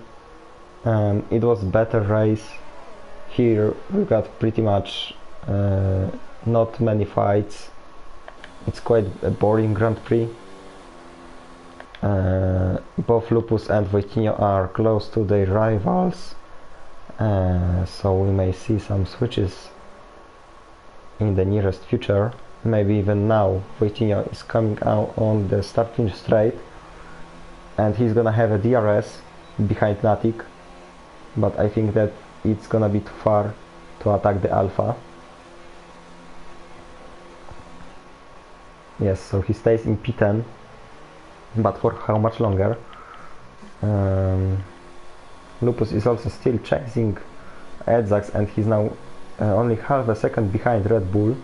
it was better race. Here we got pretty much not many fights. It's quite a boring Grand Prix. Both Lupus and Wojtinho are close to their rivals, so we may see some switches in the nearest future. Maybe even now. Wojtinho is coming out on the start-finish straight, and he's gonna have a DRS behind Natik, but I think that it's gonna be too far to attack the Alpha. Yes, so he stays in P10, but for how much longer? Lupus is also still chasing Edzax, and he's now only half a second behind Red Bull.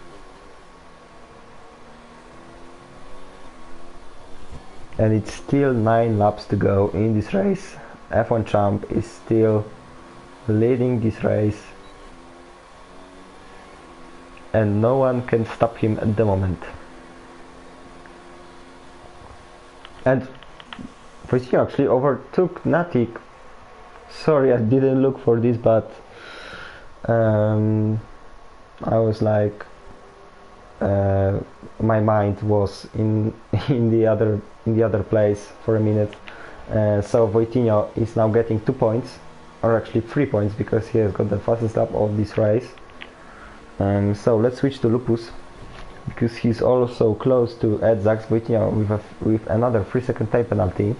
And it's still 9 laps to go in this race. F1 Champ is still leading this race, and no one can stop him at the moment. And Wojtinho actually overtook Natik. Sorry, I didn't look for this, but I was like, my mind was in the other place for a minute. So Wojtinho is now getting 2 points, or actually 3 points, because he has got the fastest lap of this race. So let's switch to Lupus, because he's also close to Edzax. Wojtinho with another 3-second time penalty.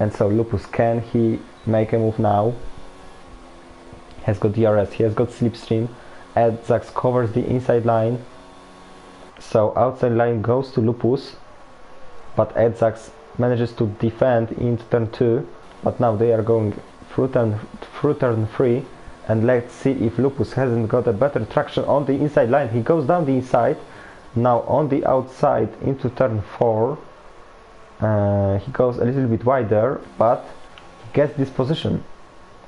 And so Lupus, can he make a move now? Has got DRS, he has got slipstream. Edzax covers the inside line, so outside line goes to Lupus, but Edzax manages to defend into turn 2, but now they are going through turn 3, and let's see if Lupus hasn't got a better traction on the inside line. He goes down the inside, now on the outside into turn 4. He goes a little bit wider, but gets this position.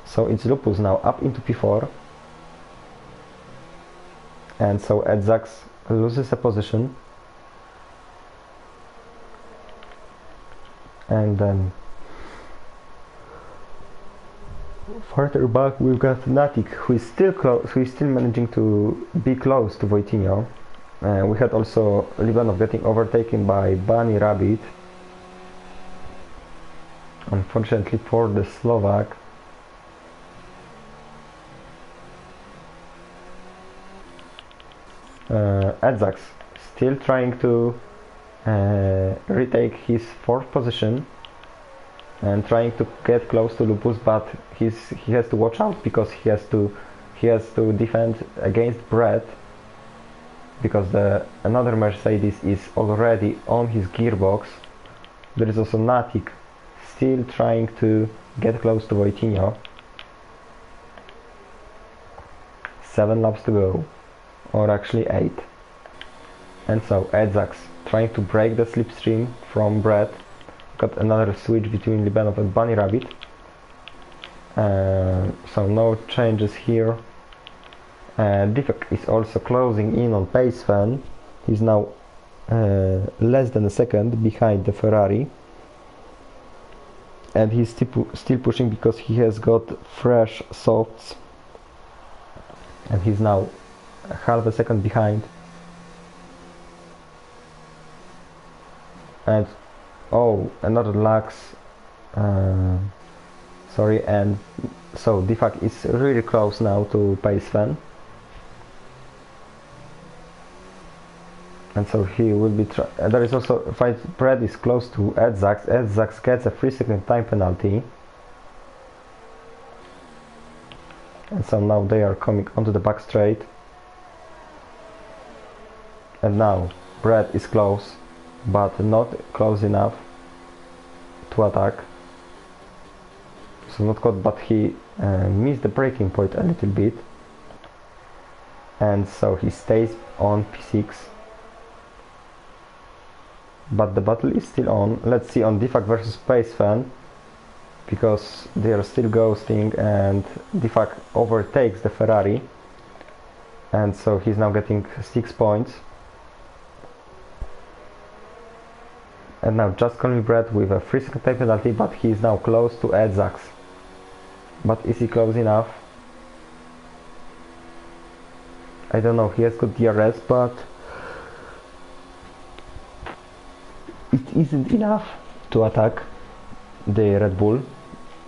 So it's Lupus now up into P4, and so Edzax loses a position, and then further back we've got Natik, who is still close, who is still managing to be close to Wojtinho. We had also Libanov getting overtaken by Bunny Rabbit, unfortunately for the Slovak. Edzax still trying to retake his 4th position and trying to get close to Lupus, but he has to watch out because he has to defend against Brett, because another Mercedes is already on his gearbox. There is also Natik still trying to get close to Wojtinho. 7 laps to go, or actually 8. And so Edzax trying to break the slipstream from Brett. Got another switch between Libanov and Bunny Rabbit. So no changes here. Difak is also closing in on Pace Fan. He's now less than a second behind the Ferrari. And he's still pushing because he has got fresh softs. And he's now half a second behind. And oh, another lax. Sorry, and so Difak is really close now to Pace Fan. And so he will be there is also Brett is close to Edzax. Edzax gets a 3-second time penalty. And so now they are coming onto the back straight. And now Brett is close, but not close enough to attack. So not caught, but he missed the braking point a little bit. And so he stays on P6. But the battle is still on. Let's see on Difak versus Pace Fan, because they are still ghosting, and Difak overtakes the Ferrari, and so he's now getting 6 points. And now just calling Brett with a 3-second time penalty, but he is now close to Edzax. But is he close enough? I don't know, he has got DRS, but it isn't enough to attack the Red Bull.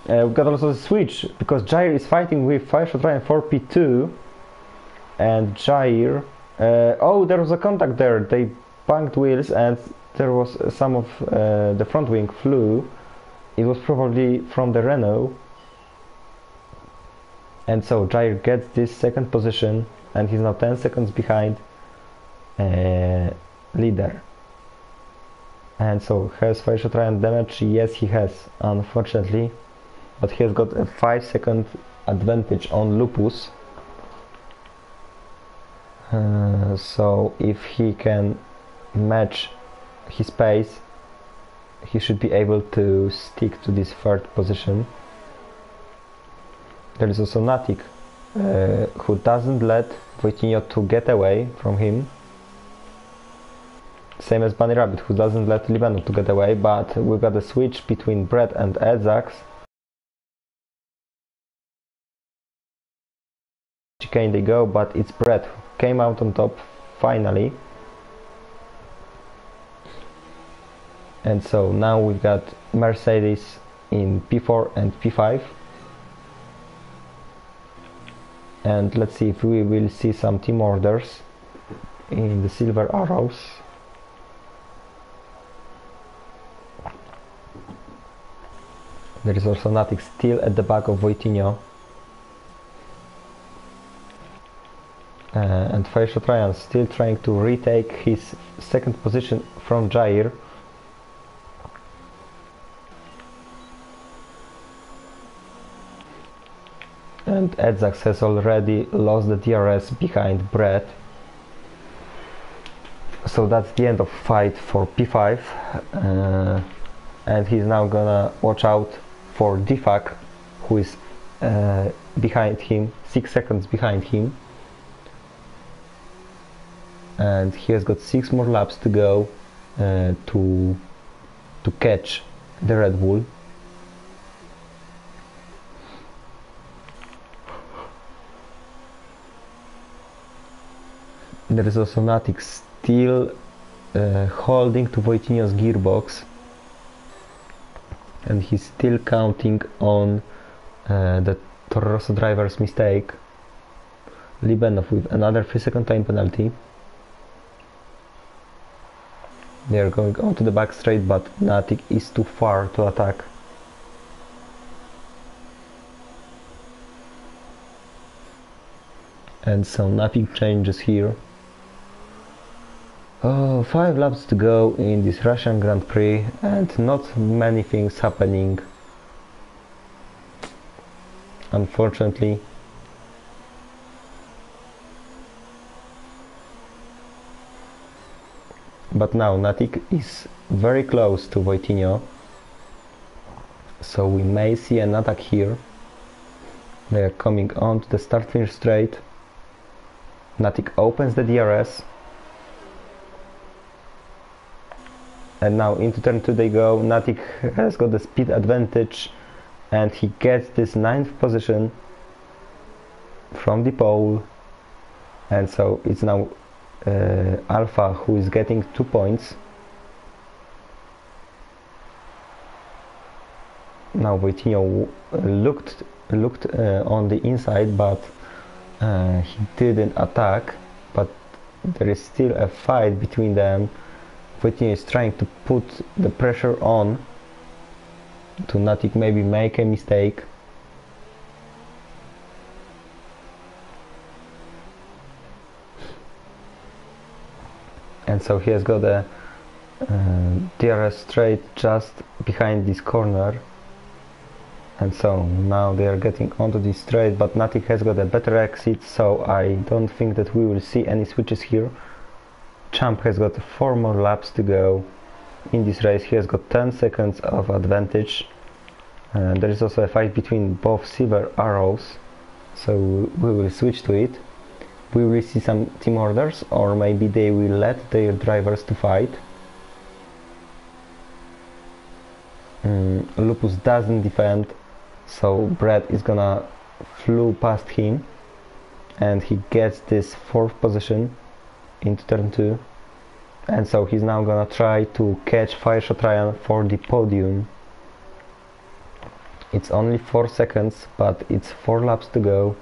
We've got also the switch, because Jair is fighting with Fireshot Ryan for P2, and Jair... oh, there was a contact there, they bunked wheels, and there was some of the front wing flew. It was probably from the Renault. And so Jair gets this 2nd position, and he's now 10 seconds behind leader. And so has Fireshot Ryan damage? Yes, he has, unfortunately, but he has got a 5-second advantage on Lupus. So if he can match his pace, he should be able to stick to this 3rd position. There is also Natik, who doesn't let Wojtinho to get away from him. Same as Bunny Rabbit, who doesn't let Libanov to get away, but we've got a switch between Brett and Edzax. Chicane they go, but it's Brett who came out on top finally. And so now we've got Mercedes in P4 and P5. And let's see if we will see some team orders in the silver arrows. There is also Natik still at the back of Wojtinho. And Fireshot Ryan still trying to retake his 2nd position from Jair. and Edzak has already lost the DRS behind Brett. So that's the end of fight for P5, and he's now gonna watch out for Difak, who is behind him, 6 seconds behind him, and he has got 6 more laps to go to catch the Red Bull. There is also Natik still holding to Wojtinho's gearbox, and he's still counting on the Toro Rosso driver's mistake. Libenov with another 3-second time penalty. They are going onto the back straight, but Natik is too far to attack. And so nothing changes here. 5 laps to go in this Russian Grand Prix, and not many things happening, unfortunately. But now Natik is very close to Wojtinho, so we may see an attack here. They are coming on to the start-finish straight. Natik opens the DRS, and now into turn 2 they go. Natik has got the speed advantage, and he gets this 9th position from the pole, and so it's now Alpha who is getting 2 points. Now Wojtinho looked on the inside, but he didn't attack, but there is still a fight between them. Wojtinho is trying to put the pressure on to Natik maybe make a mistake. And so he has got a DRS straight just behind this corner. And so now they are getting onto this straight, but Natik has got a better exit, so I don't think that we will see any switches here. Champ has got 4 more laps to go in this race. He has got 10 seconds of advantage. There is also a fight between both silver arrows, so we will switch to it. We will see some team orders, or maybe they will let their drivers to fight. Lupus doesn't defend, so Brett is gonna flew past him, and he gets this 4th position into turn 2, and so he's now gonna try to catch Fireshot Ryan for the podium. It's only 4 seconds, but it's 4 laps to go,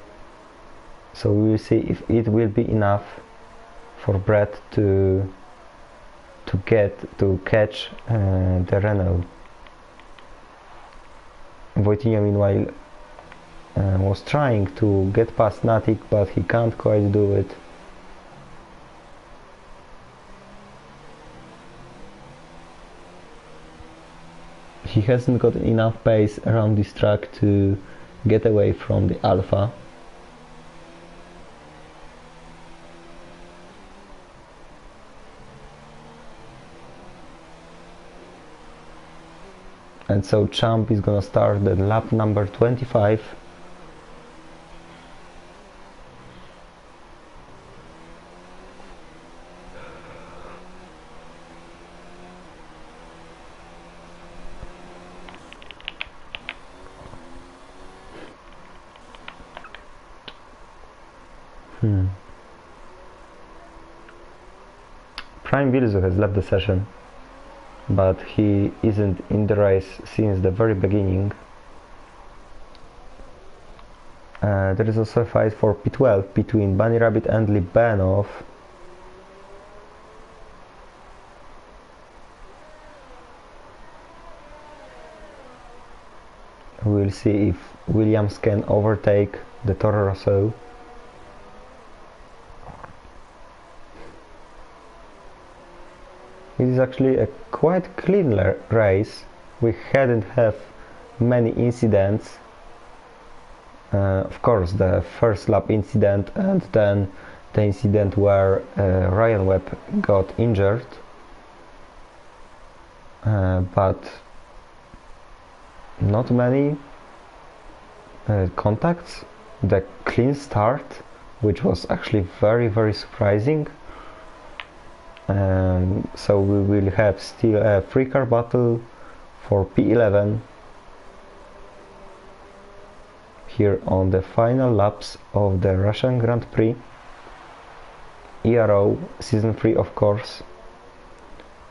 so we will see if it will be enough for Brett to catch the Renault. Wojtinho meanwhile was trying to get past Natik, but he can't quite do it. He hasn't got enough pace around this track to get away from the Alpha. And so Champ is gonna start the lap number 25. Prime Vilzu has left the session, but he isn't in the race since the very beginning. There is also a fight for P12 between Bunny Rabbit and Libanov. We'll see if Williams can overtake the Toro Rosso. It is actually a quite clean race. We hadn't have many incidents. of course, the first lap incident and then the incident where Ryan Webb got injured, but not many contacts. The clean start, which was actually very surprising. So we will have still a 3-car battle for P11 here on the final laps of the Russian Grand Prix. ERO Season 3, of course.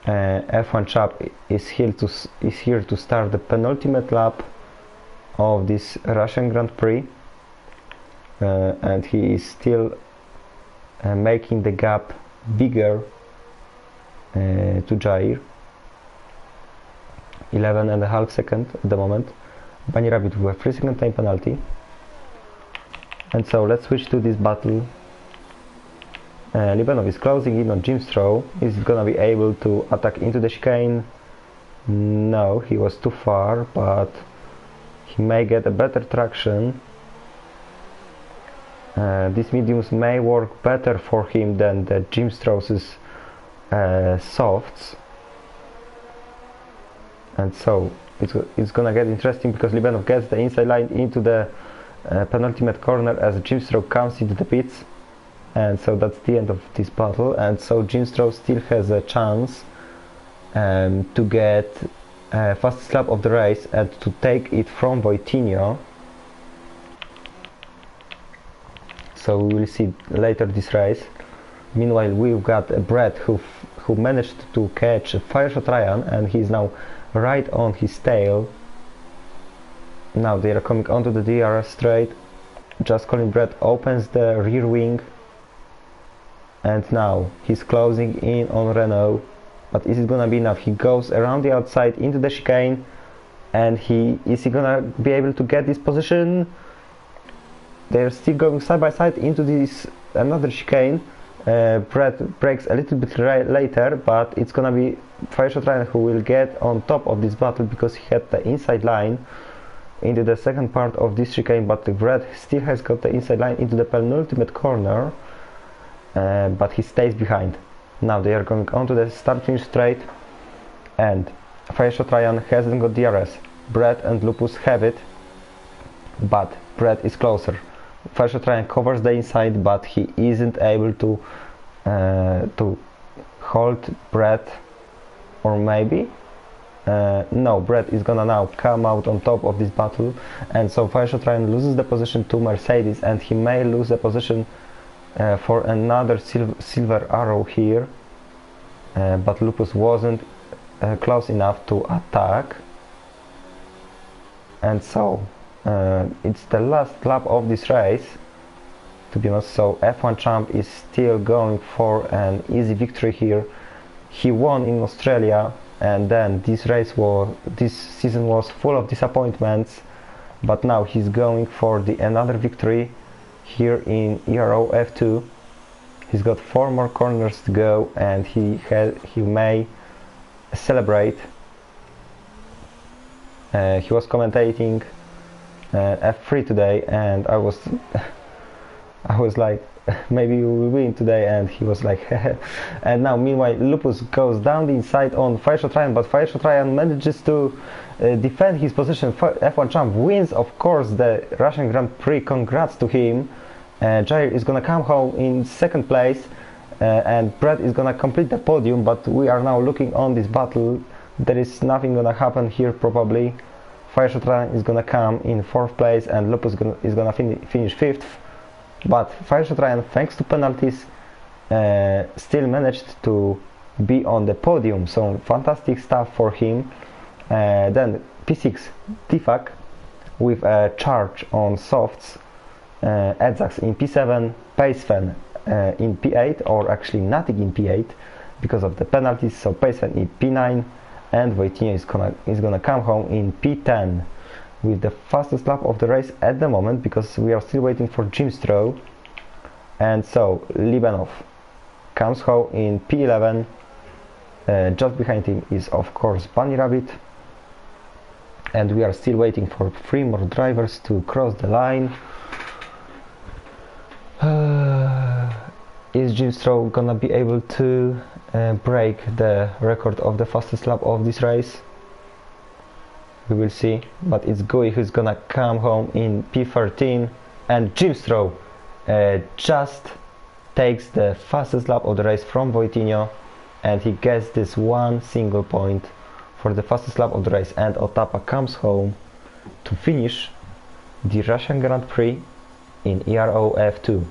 F1 Chap is here to start the penultimate lap of this Russian Grand Prix, and he is still making the gap bigger to Jair. 11.5 seconds at the moment. Bunny Rabbit with a 3-second time penalty. And so let's switch to this battle. Libanov is closing in on Jim Stroh. Is gonna be able to attack into the chicane? No, he was too far, but he may get a better traction. These mediums may work better for him than the Jim Stroh's softs. And so it's gonna get interesting because Libanov gets the inside line into the penultimate corner as Jim Stroh comes into the pits. And so that's the end of this battle, and so Jim Stroh still has a chance to get fastest lap of the race and to take it from Voitinho. So we will see later this race. Meanwhile, we've got Brett who managed to catch Fireshot Ryan, and he's now right on his tail. Now they are coming onto the DRS straight. Just Colin Brett opens the rear wing. And now he's closing in on Renault, but is it gonna be enough? He goes around the outside into the chicane, and is he gonna be able to get this position? They're still going side by side into this another chicane. Brett breaks a little bit later, but it's gonna be Fireshot Ryan who will get on top of this battle because he had the inside line into the second part of this chicane, but Brett still has got the inside line into the penultimate corner. But he stays behind. Now they are going onto the start-finish straight, and Fireshot Ryan hasn't got DRS. Brett and Lupus have it, but Brett is closer. Fireshot Ryan covers the inside, but he isn't able to hold Brett, or maybe no, Brett is gonna now come out on top of this battle, and so Fireshot Ryan loses the position to Mercedes, and he may lose the position for another silver arrow here, but Lupus wasn't close enough to attack, and so it's the last lap of this race, to be honest. So F1 Champ is still going for an easy victory here. He won in Australia, and then this season was full of disappointments, but now he's going for another victory here in ERO F2. He's got 4 more corners to go, and he may celebrate. He was commentating F3 today, and I was like, maybe we will win today, and he was like and now meanwhile Lupus goes down the inside on Fireshot Ryan, but Fireshot Ryan manages to defend his position. F1 Champ wins, of course, the Russian Grand Prix. Congrats to him. Jair is gonna come home in second place, and Brett is gonna complete the podium, but we are now looking on this battle. There is nothing gonna happen here probably. Fireshot Ryan is gonna come in 4th place, and Lupus is gonna finish 5th. But Fireshot Ryan, thanks to penalties, still managed to be on the podium, so fantastic stuff for him. Then P6 Tifak with a charge on softs, Edzax in P7, Pacefan in P8, or actually nothing in P8 because of the penalties, so Pacefan in P9, and Voitinho is gonna come home in P10 with the fastest lap of the race at the moment, because we are still waiting for Jim Stroh. And so Libanov comes home in P11. Just behind him is of course Bunny Rabbit, and we are still waiting for 3 more drivers to cross the line. Jim Stroll gonna be able to break the record of the fastest lap of this race? We will see, but it's Gui who's gonna come home in P13, and Jim Stroll just takes the fastest lap of the race from Voitinho, and he gets this one single point for the fastest lap of the race, and Otapa comes home to finish the Russian Grand Prix in ERO F2.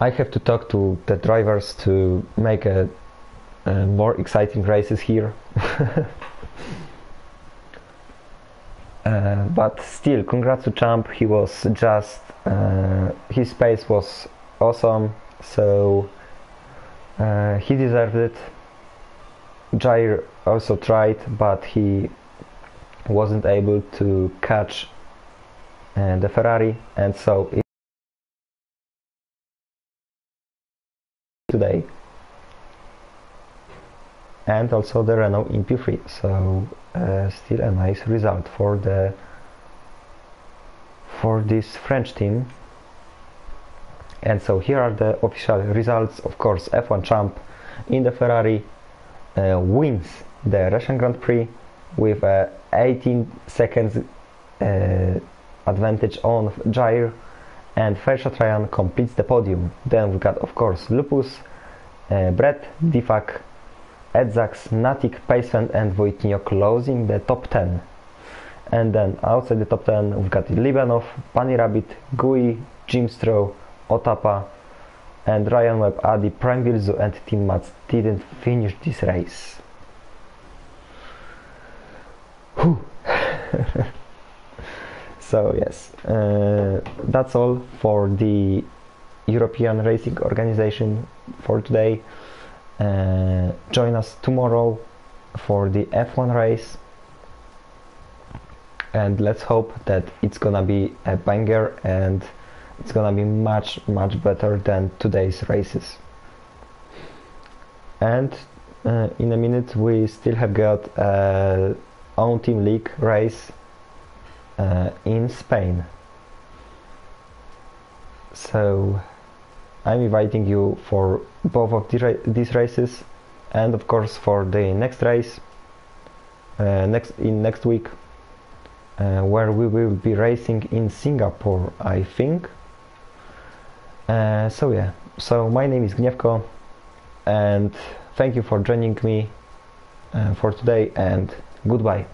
I have to talk to the drivers to make a more exciting races here. But still, congrats to Champ. He was just his pace was awesome, so he deserved it. Jair also tried, but he wasn't able to catch the Ferrari, and so today, and also the Renault in P3, so still a nice result for this French team. And so here are the official results. Of course, F1 Champ in the Ferrari wins the Russian Grand Prix with 18 seconds advantage on Jair, and Fershot Ryan completes the podium. Then we got, of course, Lupus, Brett, Difak, Edzax, Natik, Paceman and Voitinho closing the top 10. And then outside the top 10 we've got Libanov, Bunny Rabbit, Gui, Jim Stroll, Otapa and Ryan Webb, Adi, Prime Vilzu and Team Mats didn't finish this race. Whew. So yes, that's all for the European Racing Organization for today. Join us tomorrow for the F1 race, and let's hope that it's gonna be a banger and it's gonna be much better than today's races. And in a minute we still have got a own team league race in Spain, so I'm inviting you for both of these races, and of course for the next race next week, where we will be racing in Singapore, I think. So yeah, so my name is Gniewko, and thank you for joining me for today, and goodbye.